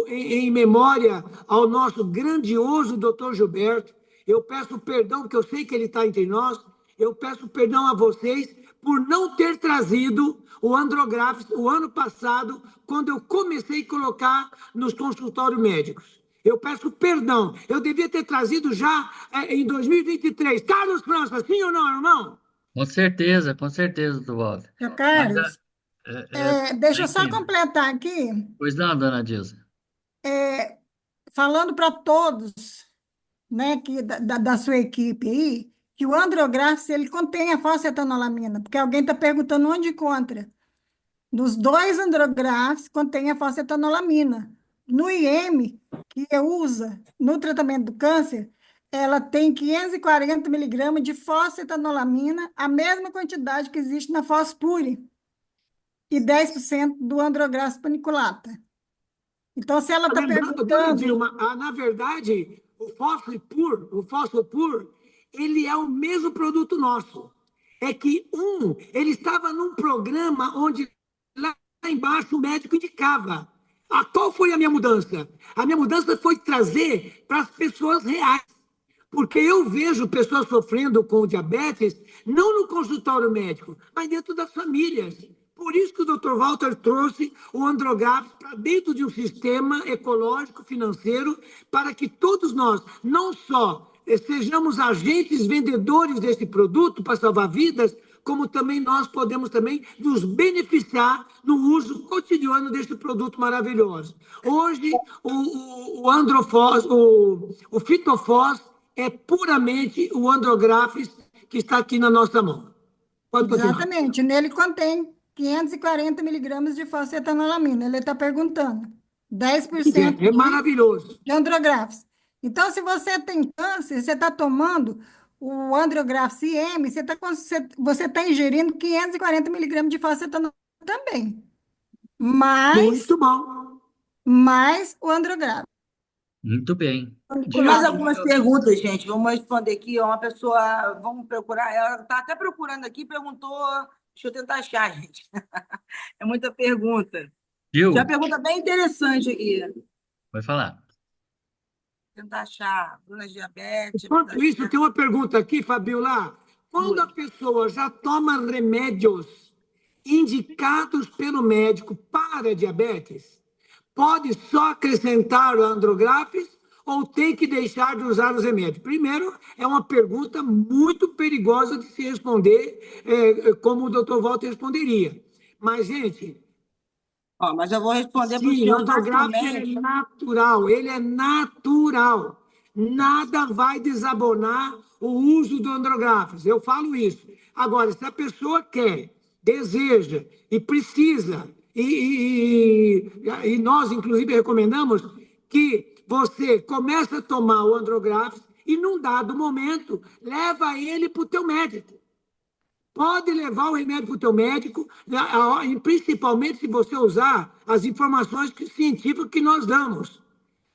em memória ao nosso grandioso doutor Gilberto. Eu peço perdão, porque eu sei que ele está entre nós. Eu peço perdão a vocês por não ter trazido o Andrográfico o ano passado, quando eu comecei a colocar nos consultórios médicos. Eu peço perdão. Eu devia ter trazido já em 2023. Carlos França, sim ou não, irmão? Com certeza, doutor Walter. Seu Mas, Carlos, tá deixa eu só incrível. completar aqui, Pois não, dona Dilsa. falando para todos, né, da sua equipe aí, que o Andrográfico, ele contém a fosfetanolamina, porque alguém está perguntando onde encontra. Dos dois andrográficos contém a fosfetanolamina. No IM, que usa no tratamento do câncer, ela tem 540 miligramas de fosfetanolamina, a mesma quantidade que existe na Fospure, e 10% do andrográfico paniculata. Então, se ela está Lembrando, dona perguntando, Dilma, na verdade, o fósforo pur, ele é o mesmo produto nosso. É que ele estava num programa onde lá embaixo o médico indicava. Qual foi a minha mudança? A minha mudança foi trazer para as pessoas reais. Porque eu vejo pessoas sofrendo com diabetes, não no consultório médico, mas dentro das famílias. Por isso que o Dr. Walter trouxe o Andrográfico para dentro de um sistema ecológico, financeiro, para que todos nós, não só sejamos agentes vendedores desse produto para salvar vidas, como também nós podemos também nos beneficiar no uso cotidiano deste produto maravilhoso. Hoje, o Androfós, o Fitofós, é puramente o Andrográfis que está aqui na nossa mão. Pode continuar. exatamente, nele contém 540 miligramas de fosfetanolamina. Ele está perguntando, 10% É maravilhoso. de andrográficos. Então, se você tem câncer, você está tomando o andrográfico IM, você tá ingerindo 540 miligramas de fosfetanolamina também, mais, Muito bom. mais o andrográfico. Muito bem. Tem mais Diga, algumas perguntas, gente. Vamos responder aqui. Uma pessoa, vamos procurar, ela está até procurando aqui, perguntou. Deixa eu tentar achar, gente. É muita pergunta. Tem uma Gil, pergunta bem interessante aqui. vai falar. Tentar achar. Bruna diabetes. Enquanto isso, tem uma pergunta aqui, Fabiola. Quando a pessoa já toma remédios indicados pelo médico para diabetes, pode só acrescentar o Andrográfis ou tem que deixar de usar os remédios? Primeiro, é uma pergunta muito perigosa de se responder, como o doutor Walter responderia. Mas, gente, Mas eu vou responder para o sim, o senhor Andrográfico ele facilmente. é natural, ele é natural. Nada vai desabonar o uso do Andrográfico. Eu falo isso. Agora, se a pessoa quer, deseja e precisa, e nós, inclusive, recomendamos que você comece a tomar o Andrográfico e, num dado momento, leva ele para o teu médico. Pode levar o remédio para o teu médico, principalmente se você usar as informações científicas que nós damos.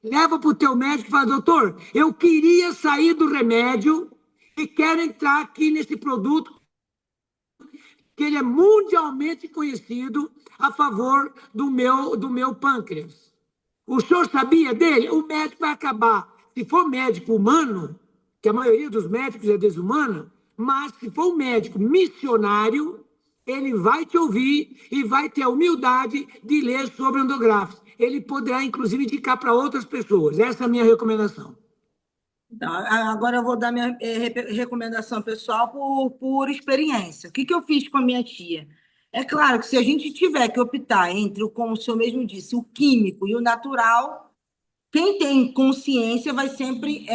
Leva para o teu médico e fala, doutor, eu queria sair do remédio e quero entrar aqui nesse produto que ele é mundialmente conhecido a favor do meu pâncreas. O senhor sabia dele? O médico vai acabar. Se for médico humano, que a maioria dos médicos é desumana, mas se for um médico missionário, ele vai te ouvir e vai ter a humildade de ler sobre endográficos. Ele poderá, inclusive, indicar para outras pessoas. Essa é a minha recomendação. Então, agora eu vou dar minha recomendação pessoal por experiência. O que eu fiz com a minha tia? É claro que se a gente tiver que optar entre, como o senhor mesmo disse, o químico e o natural, quem tem consciência vai sempre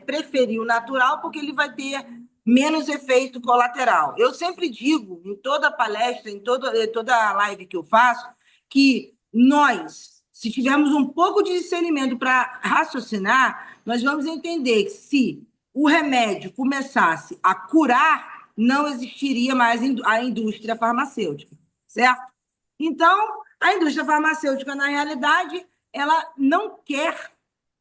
preferir o natural, porque ele vai ter menos efeito colateral. Eu sempre digo, em toda palestra, em toda live que eu faço, que nós, se tivermos um pouco de discernimento para raciocinar, nós vamos entender que se o remédio começasse a curar, não existiria mais a indústria farmacêutica, certo? Então, a indústria farmacêutica, na realidade, ela não quer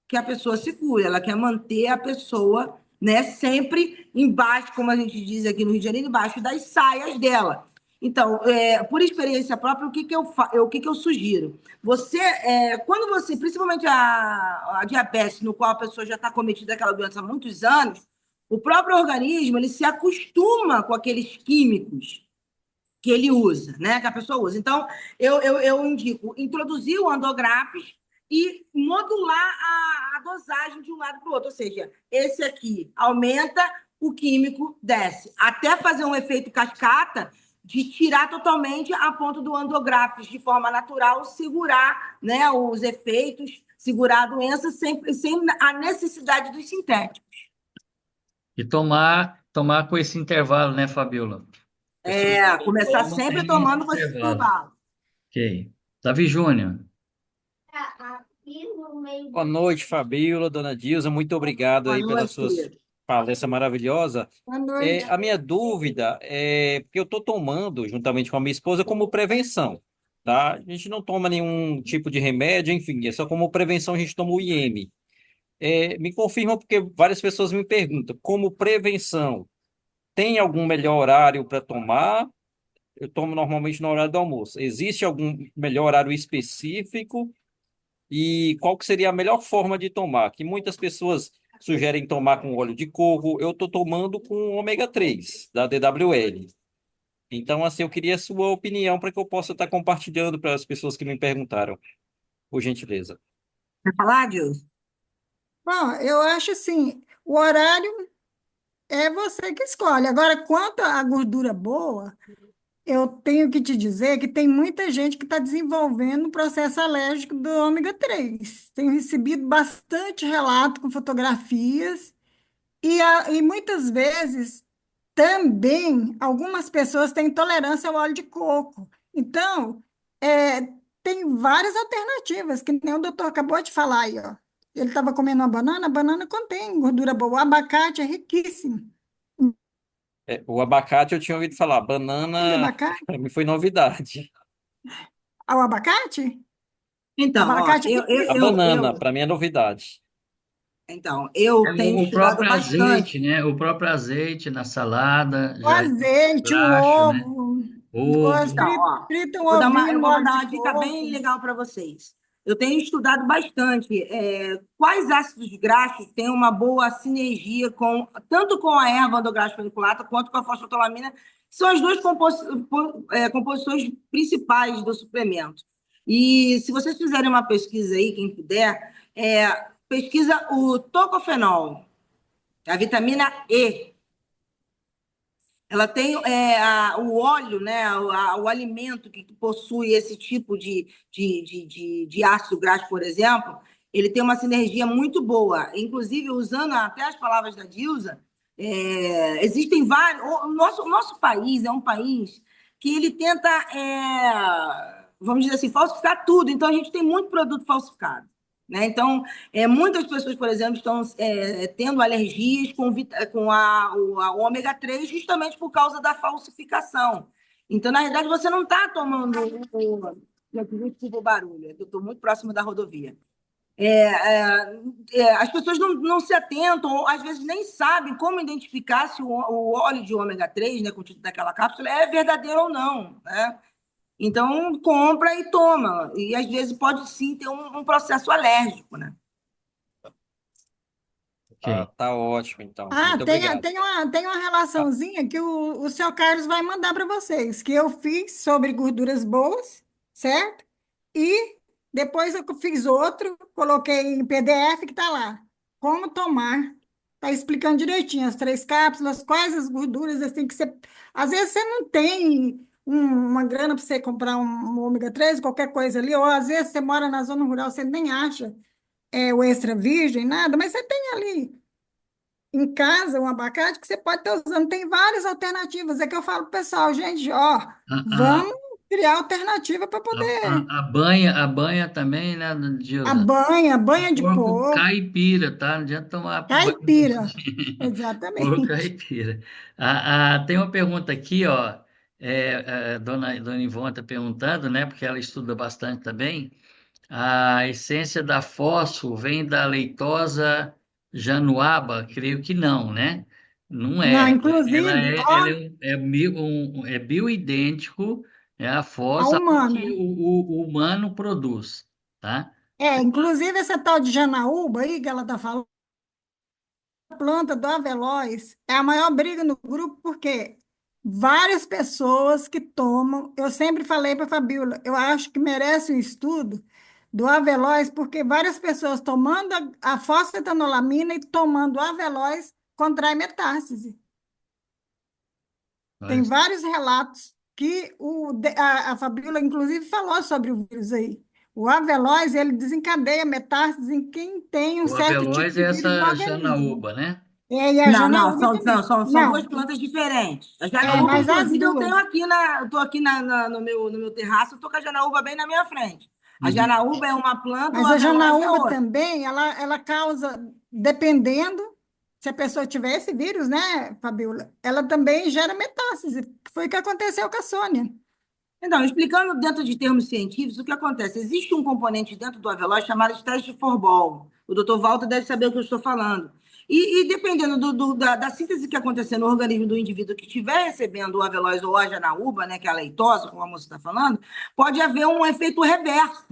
que a pessoa se cure, ela quer manter a pessoa, né, sempre embaixo, como a gente diz aqui no Rio de Janeiro, embaixo das saias dela. Então, por experiência própria, o que eu sugiro? Quando você, principalmente a diabetes, no qual a pessoa já está cometida aquela doença há muitos anos, o próprio organismo ele se acostuma com aqueles químicos que ele usa, né? Que a pessoa usa. Então, eu indico introduzir o Andográfis e modular a dosagem de um lado para o outro. Ou seja, esse aqui aumenta, o químico desce, até fazer um efeito cascata de tirar totalmente a ponto do Andográfis de forma natural, segurar, né, os efeitos, segurar a doença sem a necessidade dos sintéticos. E tomar com esse intervalo, né, Fabiola? Começar Toma, sempre tem esse tomando com esse intervalo. intervalo. Ok. Davi Júnior. Boa noite, Fabíola, dona Dilza, muito obrigado Boa aí pela noite, sua querido. palestra maravilhosa. Boa noite. A minha dúvida é porque eu estou tomando, juntamente com a minha esposa, como prevenção, tá? A gente não toma nenhum tipo de remédio, enfim, é só como prevenção a gente toma o IM. Me confirma porque várias pessoas me perguntam, como prevenção, tem algum melhor horário para tomar? Eu tomo normalmente no horário do almoço. Existe algum melhor horário específico? E qual que seria a melhor forma de tomar? Que muitas pessoas sugerem tomar com óleo de coco. Eu estou tomando com ômega 3 da DWL. Então, assim, eu queria a sua opinião para que eu possa estar compartilhando para as pessoas que me perguntaram, por gentileza. Quer falar, Deus? Bom, eu acho assim, o horário é você que escolhe. Agora, quanto à gordura boa, eu tenho que te dizer que tem muita gente que está desenvolvendo um processo alérgico do ômega 3. Tenho recebido bastante relato com fotografias e muitas vezes também algumas pessoas têm intolerância ao óleo de coco. Então, é, tem várias alternativas, que nem o doutor acabou de falar aí, ó. Ele estava comendo uma banana, a banana contém gordura boa, o abacate é riquíssimo. O abacate eu tinha ouvido falar, E banana abacate? para mim foi novidade. Ah, o abacate? Então, ó, Abacate é A riquíssimo. banana para mim é novidade. Então, eu tenho O estudado próprio azeite, bastante. né? O próprio azeite na salada O já é azeite, o praxe, né? ovo, Ovo. Então, ó, frita um ovinho eu no vou óleo dar de uma dica bem coco. legal para vocês. Eu tenho estudado bastante quais ácidos graxos têm uma boa sinergia tanto com a erva endograxa paniculata quanto com a fosfatolamina, que são as duas composições principais do suplemento. E se vocês fizerem uma pesquisa aí, quem puder, pesquisa o tocofenol, a vitamina E. Ela tem o óleo, né, o alimento que possui esse tipo de ácido graxo, por exemplo, ele tem uma sinergia muito boa. Inclusive, usando até as palavras da Dilza, existem vários. O nosso país é um país que ele tenta, vamos dizer assim, falsificar tudo. Então, a gente tem muito produto falsificado. Né? Então, muitas pessoas, por exemplo, estão tendo alergias com a ômega 3 justamente por causa da falsificação. Então, na verdade, você não está tomando. Desculpa o barulho, eu estou muito próximo da rodovia. As pessoas não se atentam, ou às vezes nem sabem como identificar se o óleo de ômega 3, né, contido naquela cápsula, é verdadeiro ou não, né? Então, compra e toma. E às vezes pode sim ter um processo alérgico, né? Ah, Ok. tá ótimo, então. Ah, Muito obrigado. tem uma Ah, relaçãozinha que o seu Carlos vai mandar para vocês, que eu fiz sobre gorduras boas, certo? E depois eu fiz outro, coloquei em PDF que está lá. Como tomar. Está explicando direitinho as 3 cápsulas, quais as gorduras assim que você. Às vezes você não tem uma grana para você comprar um ômega 3, qualquer coisa ali, ou às vezes você mora na zona rural, você nem acha o extra virgem, nada, mas você tem ali em casa um abacate que você pode estar usando. Tem várias alternativas. É que eu falo pro pessoal, gente, ó, A, a, vamos criar alternativa para poder. a banha também, né, Dilza? A banha de Porco porco, caipira, tá? Não adianta tomar banho caipira. porco Exatamente. caipira. Tem uma pergunta aqui, ó. Dona Ivone está perguntando, né? Porque ela estuda bastante também. A essência da fósforo vem da leitosa januaba? Creio que não, né? Não Não, é. inclusive, Ela ó, é bioidêntico, a a fósforo ao que humana. o humano produz, tá? Inclusive essa tal de janaúba aí que ela tá falando, planta do avelóis é a maior briga no grupo, porque várias pessoas que tomam, eu sempre falei para a Fabíola, eu acho que merece um estudo do avelóis, porque várias pessoas tomando a fosfetanolamina e tomando avelóis contrai metástase. Olha, Tem vários relatos que a Fabíola, inclusive, falou sobre o vírus aí. O avelóis, ele desencadeia metástase em quem tem um o certo tipo avelóis de é vírus no essa organismo. janaúba, né? E a Não, não, janaúba também. são duas Não, plantas diferentes. A janaúba, mas as inclusive, duas. eu tô aqui no meu terraço, eu tô com a janaúba bem na minha frente. A Uhum. janaúba é uma planta, o Mas a avelóis é janaúba outra. também, ela causa, dependendo, se a pessoa tiver esse vírus, né, Fabiola, ela também gera metástase. Foi o que aconteceu com a Sônia. Então, explicando dentro de termos científicos, o que acontece? Existe um componente dentro do avelóis chamado estresse de Forbol. O doutor Walter deve saber o que eu estou falando. E dependendo da síntese que acontecer no organismo do indivíduo que estiver recebendo o avelóis ou a janaúba, né, que é a leitosa, como a moça está falando, pode haver um efeito reverso.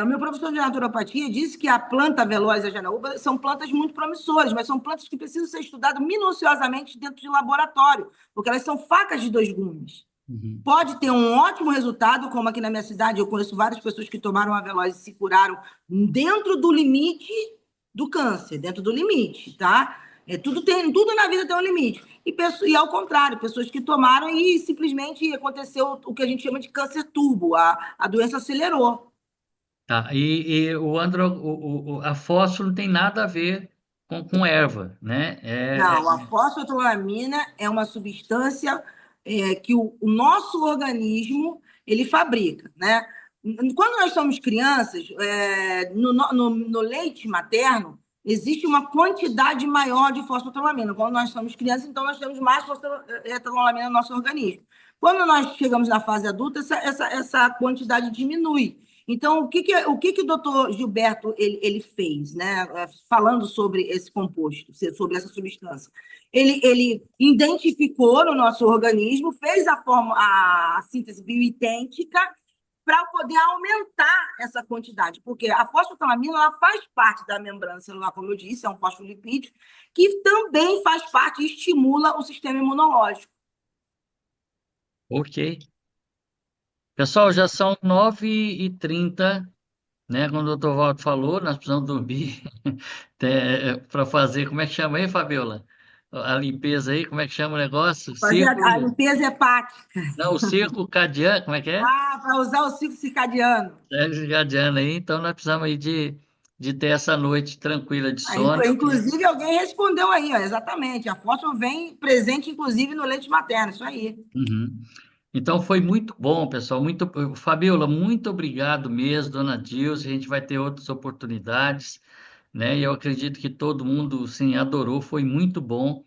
O meu professor de naturopatia disse que a planta veloz e a janaúba são plantas muito promissoras, mas são plantas que precisam ser estudadas minuciosamente dentro de laboratório, porque elas são facas de dois gumes. Uhum. Pode ter um ótimo resultado, como aqui na minha cidade, eu conheço várias pessoas que tomaram a veloz e se curaram dentro do limite do câncer, dentro do limite, tá? Tudo na vida tem um limite. E ao contrário, pessoas que tomaram e simplesmente aconteceu o que a gente chama de câncer turbo, a doença acelerou. Tá, e a fósforo não tem nada a ver com erva, né? Não, a fosfetanolamina é uma substância que o nosso organismo ele fabrica, né? Quando nós somos crianças, no leite materno, existe uma quantidade maior de fosfetanolamina. Quando nós somos crianças, então nós temos mais fosfetanolamina no nosso organismo. Quando nós chegamos na fase adulta, essa quantidade diminui. Então, o que o doutor Gilberto ele fez, né? Falando sobre esse composto, sobre essa substância? Ele identificou no nosso organismo, fez a síntese bioidêntica para poder aumentar essa quantidade, porque a fosfetanolamina ela faz parte da membrana celular, como eu disse, é um fosfolipídio, que também faz parte e estimula o sistema imunológico. Ok. Pessoal, já são 9h30, né? Como o doutor Walter falou, nós precisamos dormir para fazer, como é que chama aí, Fabiola? A limpeza aí, como é que chama o negócio? Fazer a Círculo, limpeza hepática. não, o círculo cadiano, como é que é? Para usar o ciclo circadiano. Círculo cadiano aí, então nós precisamos aí de ter essa noite tranquila de sono. Inclusive, alguém respondeu aí, ó, exatamente. A fósforo vem presente, inclusive, no leite materno, isso aí. Uhum. Então foi muito bom, pessoal. Fabiola, muito obrigado mesmo, dona Dilce. A gente vai ter outras oportunidades, né? E eu acredito que todo mundo, sim, adorou. Foi muito bom,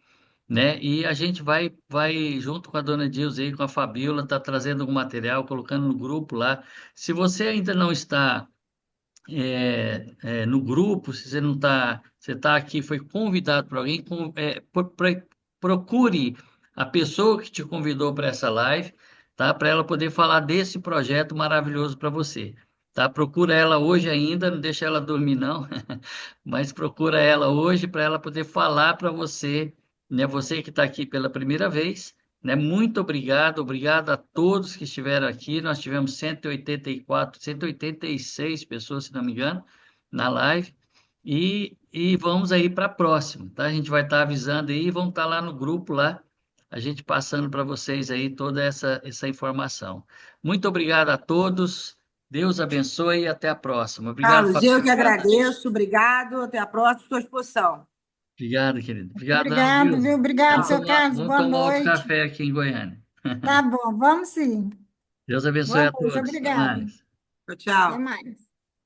né? E a gente vai junto com a dona Dilce aí, com a Fabiola, tá trazendo algum material, colocando no grupo lá. Se você ainda não está no grupo, se você não está, você está aqui, foi convidado por alguém, procure a pessoa que te convidou para essa live, tá? Para ela poder falar desse projeto maravilhoso para você, tá? Procura ela hoje ainda, não deixa ela dormir não, mas procura ela hoje para ela poder falar para você, né? Você que está aqui pela primeira vez, né? Muito obrigado, obrigado a todos que estiveram aqui. Nós tivemos 184, 186 pessoas, se não me engano, na live. E vamos aí para a próxima, tá? A gente vai estar avisando aí, vamos estar lá no grupo lá, a gente passando para vocês aí toda essa informação. Muito obrigado a todos. Deus abençoe e até a próxima. Obrigado, Carlos, eu que Fabiola. agradeço, obrigado, até a próxima, estou à disposição. Obrigado, querido. Obrigadão, Obrigado, viu? viu? Obrigado, Vamos seu tomar, Carlos. vamos Boa tomar outro noite. café aqui em Goiânia. Tá bom, vamos sim. Deus abençoe Boa a noite, todos. Até obrigada. mais. Tchau, Até tchau. mais.